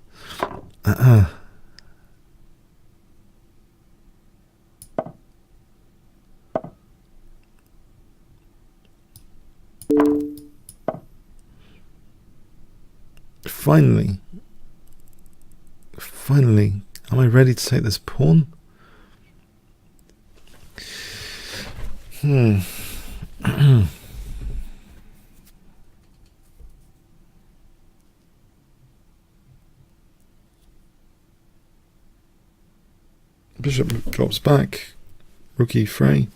S1: Finally, am I ready to take this pawn? Bishop drops back, rook e3,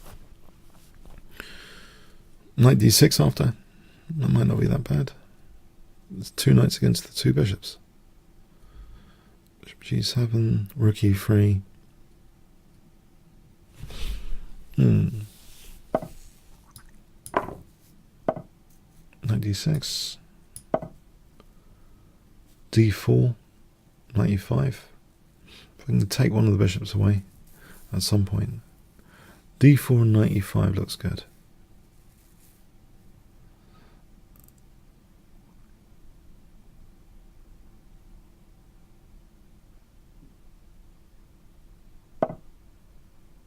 S1: knight d6 after. That might not be that bad. There's two knights against the two bishops. Bishop g7, rook e3. Knight d6, d4, knight e5. If I can take one of the bishops away at some point. d4 and knight e5 looks good.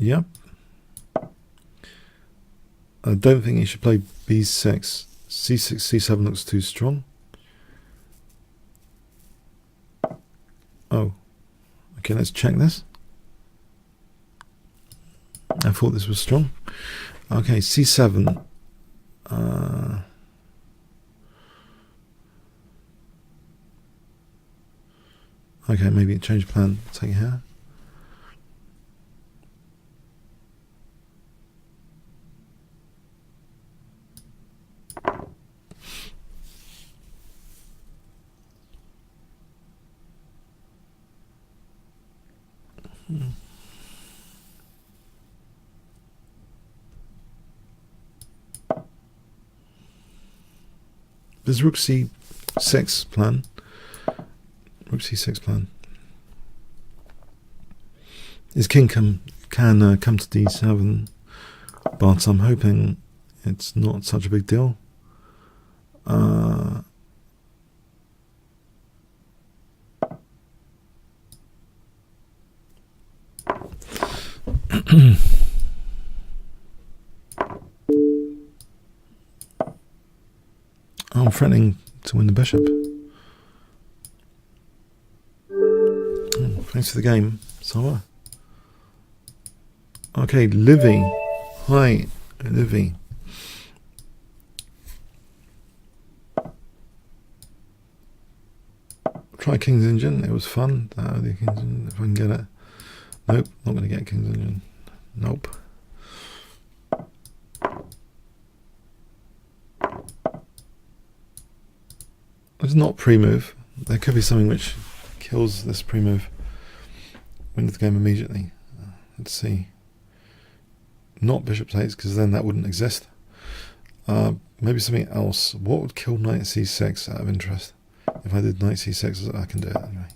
S1: Yep. I don't think he should play b6. c6, c7 looks too strong. Oh. Okay, let's check this. I thought this was strong. Okay, c7. Okay, maybe change plan. Take here. There's rook c6 plan. Rook c6 plan. His king can come to d7, but I'm hoping it's not such a big deal. I'm threatening to win the bishop. Thanks for the game, Sarah. Okay, Livy. Hi, Livy. Try King's Engine. It was fun. The King's Engine, if I can get it. Nope, not going to get King's Engine. Nope. It's not pre-move. There could be something which kills this pre-move. Win the game immediately. Let's see. Not bishop takes, because then that wouldn't exist. Maybe something else. What would kill knight c6 out of interest? If I did knight c6, I can do it anyway.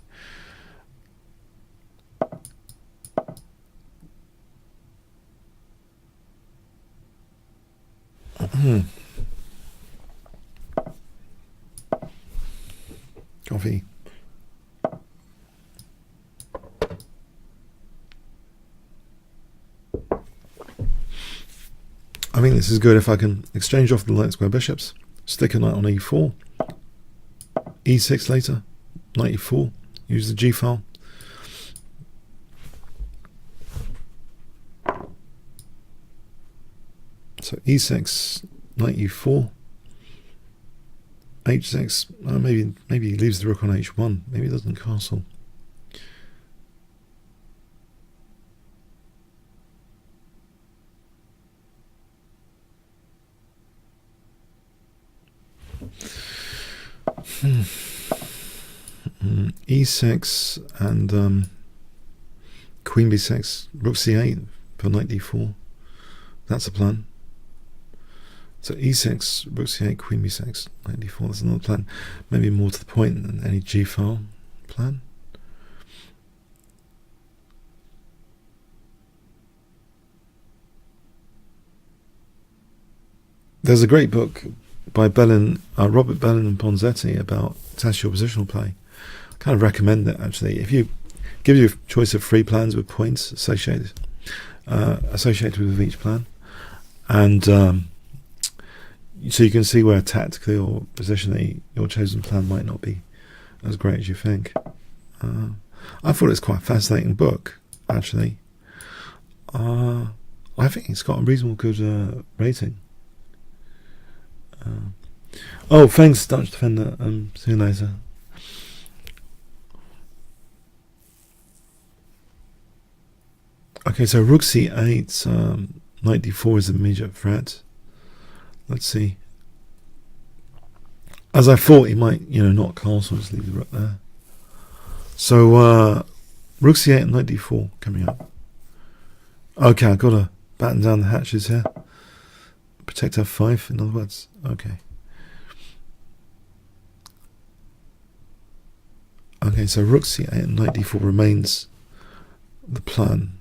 S1: Coffee. I think this is good if I can exchange off the light square bishops, stick a knight on e4, e6 later, knight e4, use the g file. So e6, knight e4, h6, maybe he leaves the rook on h1, maybe he doesn't castle. E6 and queen b6, rook c8 for knight d4. That's a plan. So e6, rook c8, queen b6, knight d4. That's another plan. Maybe more to the point than any g-file plan. There's a great book by Robert Bellin and Ponzetti about test your positional play. I kind of recommend it, actually. If you give you a choice of 3 plans with points associated with each plan, and so you can see where tactically or positionally your chosen plan might not be as great as you think. I thought it's quite a fascinating book, actually. I think it's got a reasonable good rating. Oh, thanks, Dutch Defender. See you later. Okay, so rook c8, knight d4 is an immediate threat. Let's see. As I thought, he might, not castle, just leave the rook there. So, rook c8 and knight d4 coming up. Okay, I've got to batten down the hatches here. Protect f5, in other words. Okay. Okay, so rook c8 and knight d4 remains the plan.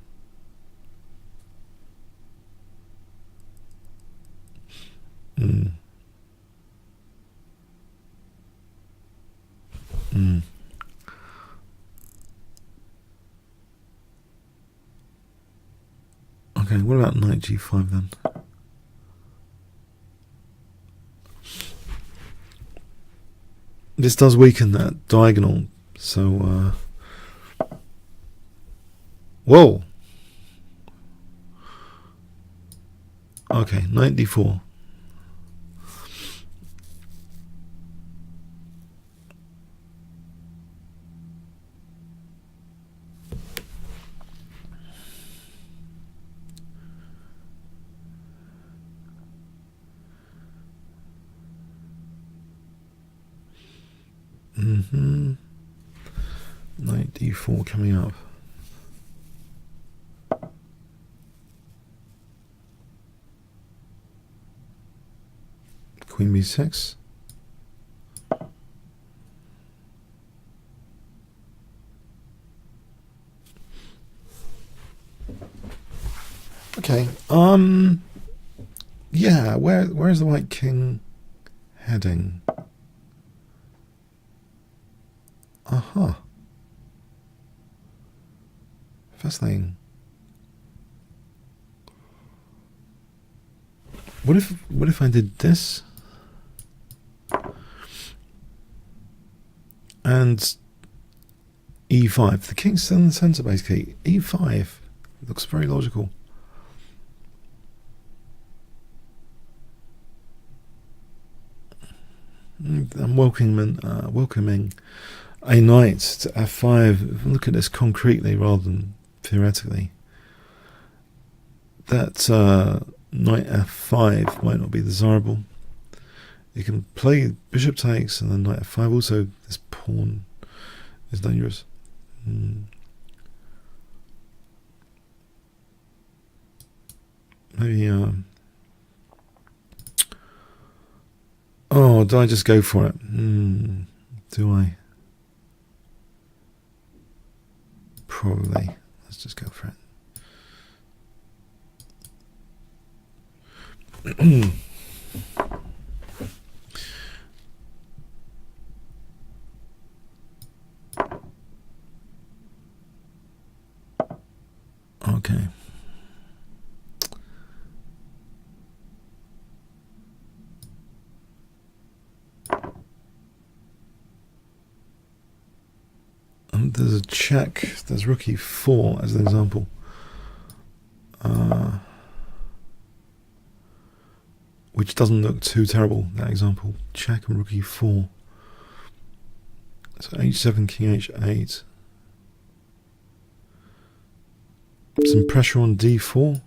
S1: Okay, what about knight g5 then? This does weaken that diagonal, so whoa. Okay, knight d4. Knight d4 coming up. Queen b6. Okay. Yeah, where's the white king heading? Aha. Fascinating. What if I did this? And e5. The king's still in the centre, basically. e5 looks very logical. I'm welcoming a knight to f5. Look at this concretely rather than theoretically. That knight f5 might not be desirable. You can play bishop takes and then knight f5. Also, this pawn is dangerous. Maybe. Oh, do I just go for it? Do I? Probably. Let's just go for it. Okay. There's a check. There's rook e4 as an example. Which doesn't look too terrible, that example. Check and rook e4. So h7, king h8. Some pressure on d4.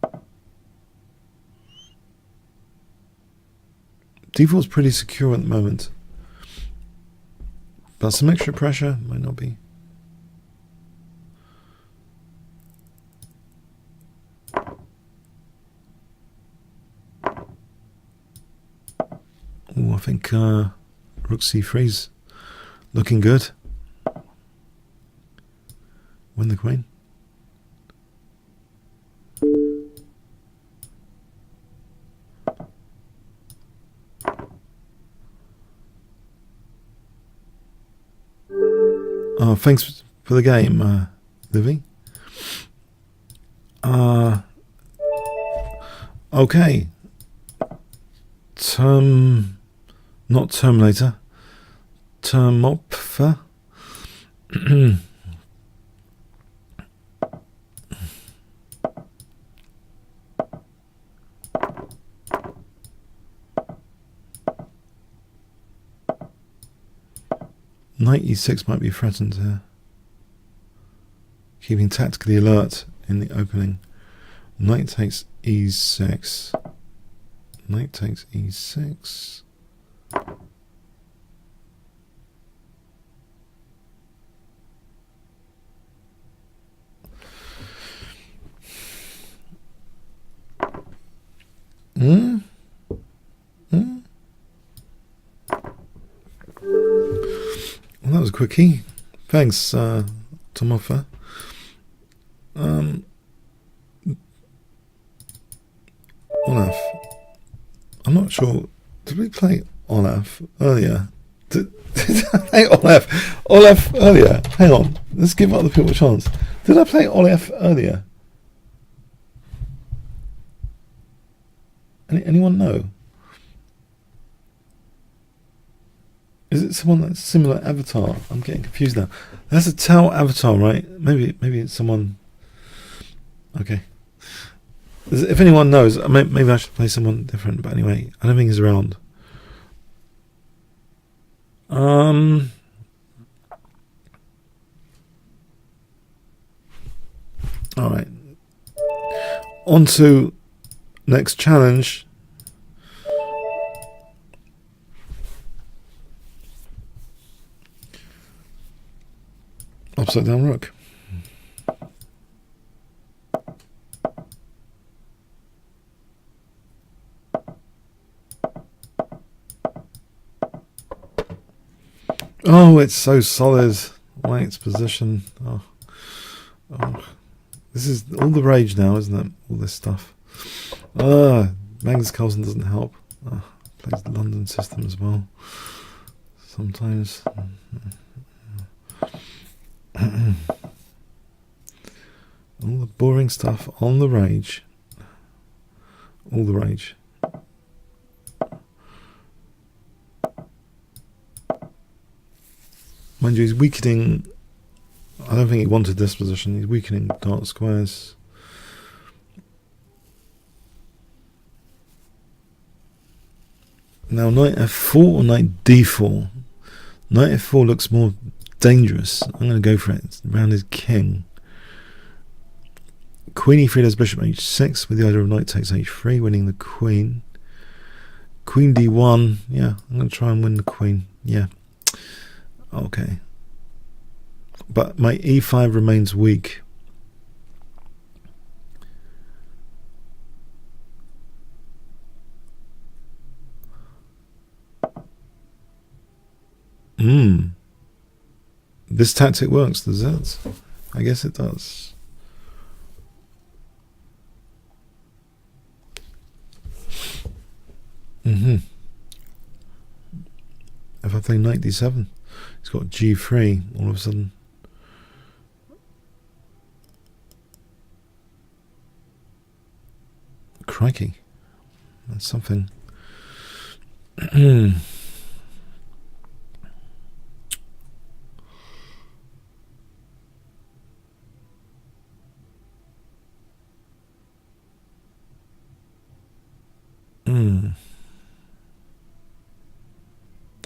S1: d4 is pretty secure at the moment. But some extra pressure might not be. Oh, I think rook c3's looking good. Win the queen. Oh, thanks for the game, Livy. Okay. Not Terminator. Termopfer. Knight e6 might be threatened here. Keeping tactically alert in the opening. Knight takes e6. Knight takes e6. Well, that was a quickie. Thanks, Tomoffa. Olaf. I'm not sure. Did we play Olaf earlier? Did I play Olaf earlier? Hang on. Let's give other people a chance. Did I play Olaf earlier? Anyone know? Is it someone that's similar avatar? I'm getting confused now. That's a Tau avatar, right? Maybe it's someone. Okay. If anyone knows, maybe I should play someone different. But anyway, I don't think he's around. All right. On to next challenge. Upside down rook. Oh, it's so solid. White's position. Oh. This is all the rage now, isn't it? All this stuff. Magnus Carlsen doesn't help. Plays the London system as well. Sometimes. All the boring stuff on the rage. All the rage. Mind you, he's weakening. I don't think he wanted this position. He's weakening dark squares. Now, knight f4 or knight d4? Knight f4 looks more dangerous. I'm going to go for it. It's around his king. Queen e3 does bishop h6 with the idea of knight takes h3, winning the queen. Queen d1. Yeah, I'm going to try and win the queen. Yeah. Okay. But my e5 remains weak. This tactic works, does it? I guess it does. If I play knight d7, he's got g3 all of a sudden. Crikey. That's something.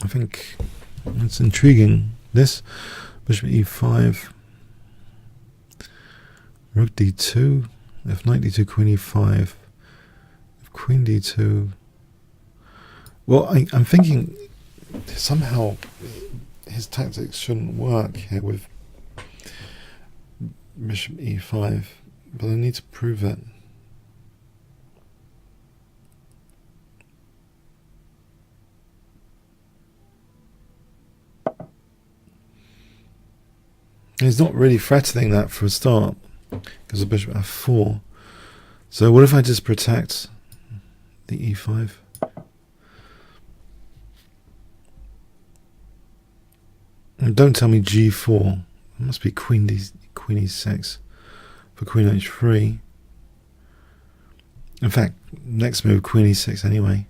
S1: I think that's intriguing. This bishop e5, rook d2, if knight d2, queen e5, if queen d2. Well, I'm thinking somehow his tactics shouldn't work here with bishop e5, but I need to prove it. He's not really threatening that for a start, because the bishop f4. So what if I just protect the e5? And don't tell me g4. It must be queen e6 for queen h3. In fact, next move queen e6 anyway.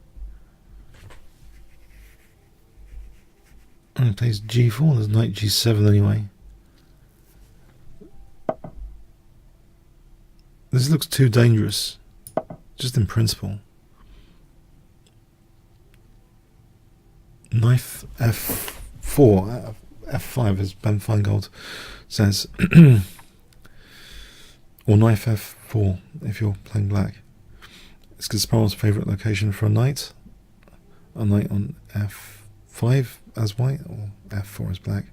S1: And it plays g4. There's knight g7 anyway. This looks too dangerous, just in principle. Knight f4, f5 as Ben Feingold says, or knight f4 if you're playing black. It's Kasparov's favourite location for a knight on f5 as white, or f4 as black.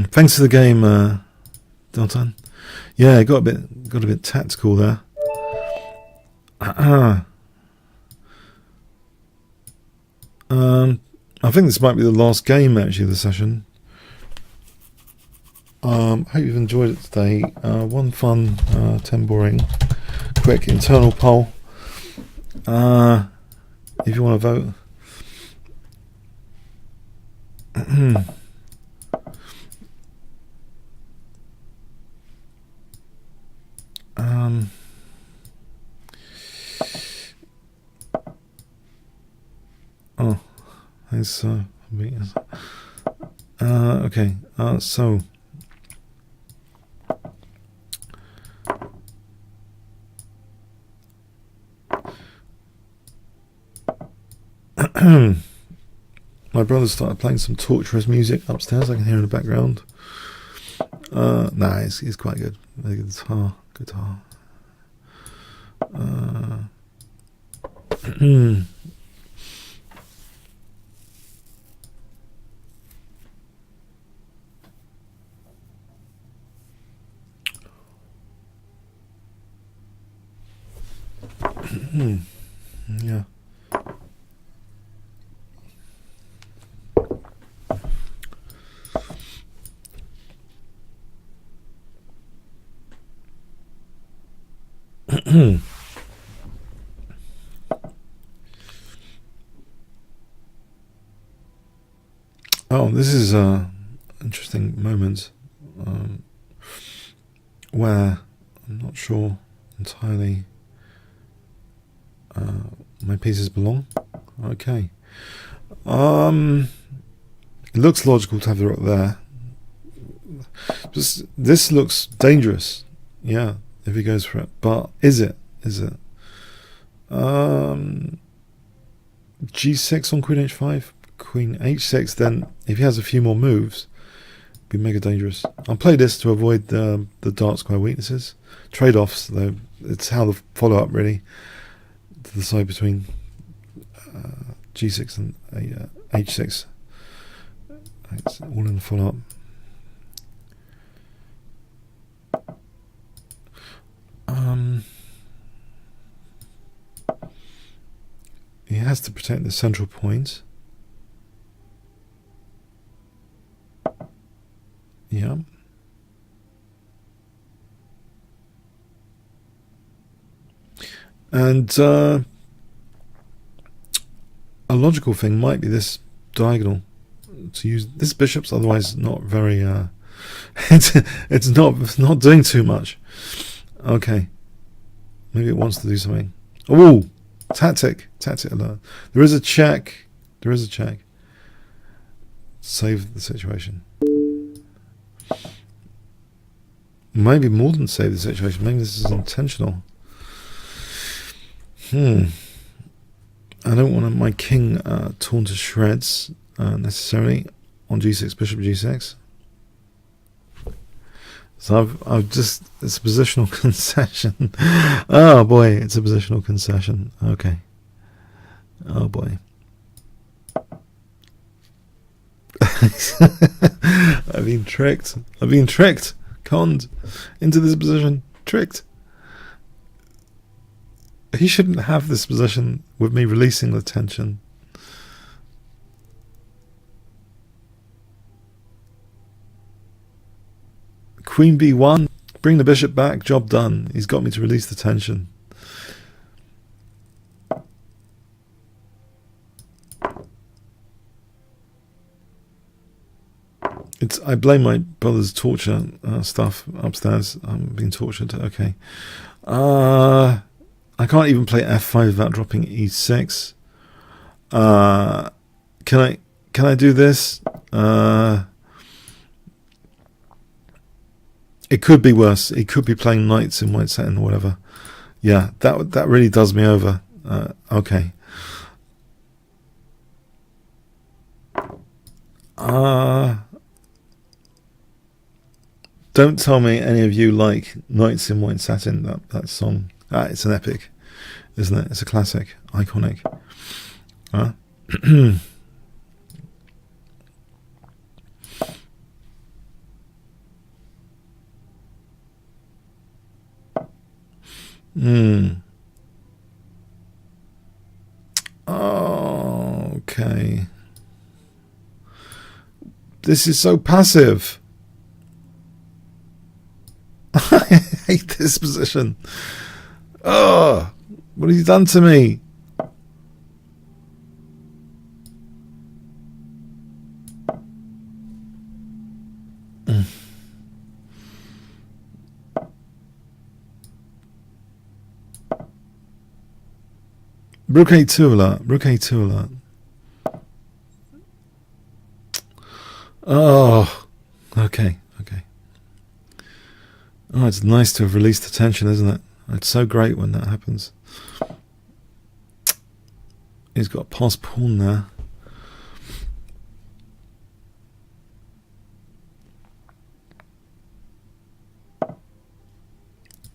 S1: Thanks for the game, Dalton. Yeah, got a bit tactical there. I think this might be the last game actually of the session. Hope you've enjoyed it today. One fun, 10 boring, quick internal poll. If you want to vote. Oh, thanks. Okay. So. My brother started playing some torturous music upstairs. I can hear in the background. Nah, it's quite good. The guitar. Yeah. Oh, this is an interesting moment where I'm not sure entirely my pieces belong. Okay. It looks logical to have the rook there. This looks dangerous. Yeah, if he goes for it. But is it? G6 on queen h5, queen h6, then if he has a few more moves, it'd be mega dangerous. I'll play this to avoid the dark square weaknesses. Trade-offs, though, it's how the follow-up really to decide between g6 and h6. It's all in the follow-up. He has to protect the central point. Yeah. And a logical thing might be this diagonal, to use this bishop's otherwise not very it's not doing too much. Okay, maybe it wants to do something. Oh, tactic alert. There is a check. Save the situation. Maybe more than save the situation. Maybe this is intentional. I don't want my king torn to shreds necessarily on g6, bishop g6. So I've just, it's a positional concession. Oh boy, it's a positional concession. Okay. Oh boy. I've been tricked. Conned into this position. Tricked. He shouldn't have this position with me releasing the tension. Queen b1. Bring the bishop back. Job done. He's got me to release the tension. I blame my brother's torture stuff upstairs. I'm being tortured. Okay. I can't even play f5 without dropping e6. Can I do this? It could be worse. He could be playing knights in white satin or whatever. Yeah, that really does me over. Okay. Don't tell me any of you like Knights in White Satin, that song. It's an epic, isn't it? It's a classic, iconic. Okay. This is so passive. I hate this position. Oh, what have you done to me? Rook a2 alert. Rook a2 alert. Oh, okay. Oh, it's nice to have released the tension, isn't it? It's so great when that happens. He's got a pass pawn there.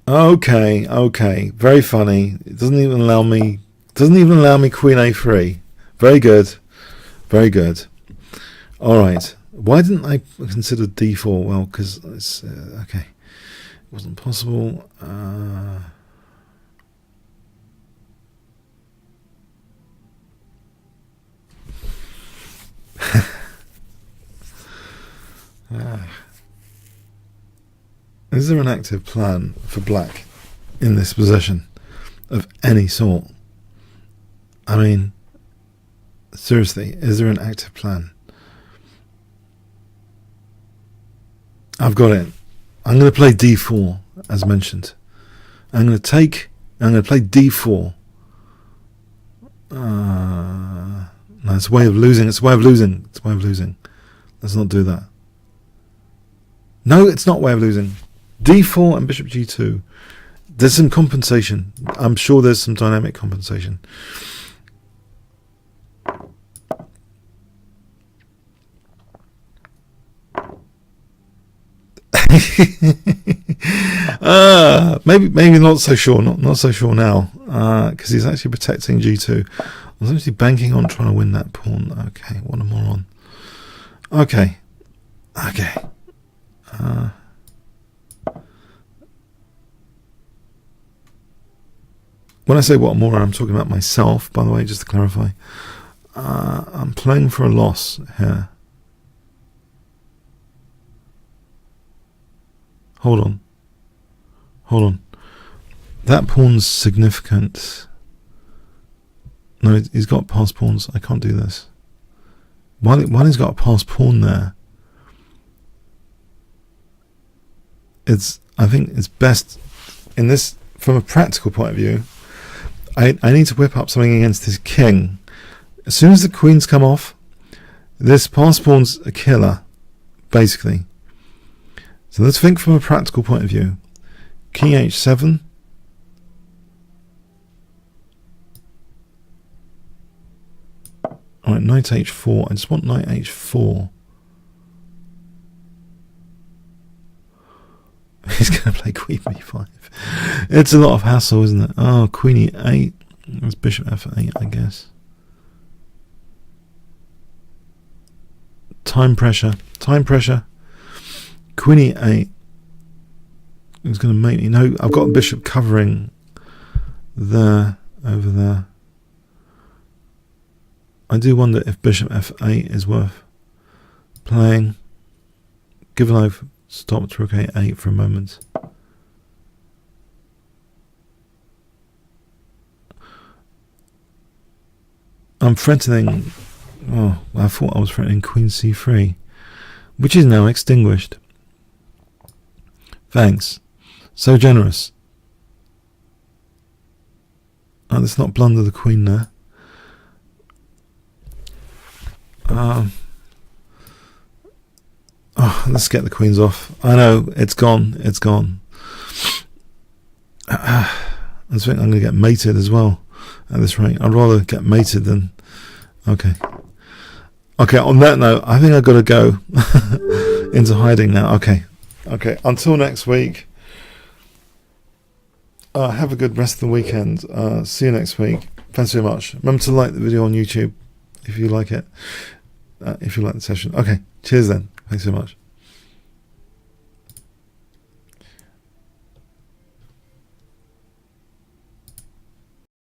S1: Okay. Very funny. It doesn't even allow me queen a3. Very good. All right. Why didn't I consider d4? Well, because it's okay. It wasn't possible. Is there an active plan for black in this position of any sort? I mean, seriously, is there an active plan? I've got it. I'm going to play d4, as mentioned. I'm going to play d4. No, it's a way of losing. Let's not do that. No, it's not way of losing. d4 and bishop g2. There's some compensation. I'm sure there's some dynamic compensation. Maybe not so sure. Not so sure now, because he's actually protecting g2. I was actually banking on trying to win that pawn. Okay, what a moron. Okay. When I say what a moron, I'm talking about myself, by the way, just to clarify. I'm playing for a loss here. Hold on. That pawn's significant. No, he's got passed pawns. I can't do this. While he's got a passed pawn there, I think it's best in this, from a practical point of view, I need to whip up something against his king. As soon as the queens come off, this passed pawn's a killer, basically. So let's think from a practical point of view. King h7. Alright, knight h4. I just want knight h4. He's going to play queen b5. It's a lot of hassle, isn't it? Oh, queen e8. That's bishop f8, I guess. Time pressure. Queen e8. It's going to make me... No, I've got bishop covering there, over there. I do wonder if bishop f8 is worth playing. Given I've stopped rook a8 for a moment. I'm threatening... Oh, I thought I was threatening queen c3, which is now extinguished. Thanks. So generous. Oh, let's not blunder the queen there. Oh, let's get the queens off. I know, it's gone. It's gone. I think I'm going to get mated as well at this rate. I'd rather get mated than... Okay. Okay, on that note, I think I've got to go into hiding now. Okay. Okay, until next week. Have a good rest of the weekend. See you next week. Thanks very much. Remember to like the video on YouTube if you like it. If you like the session. Okay, cheers then. Thanks so much.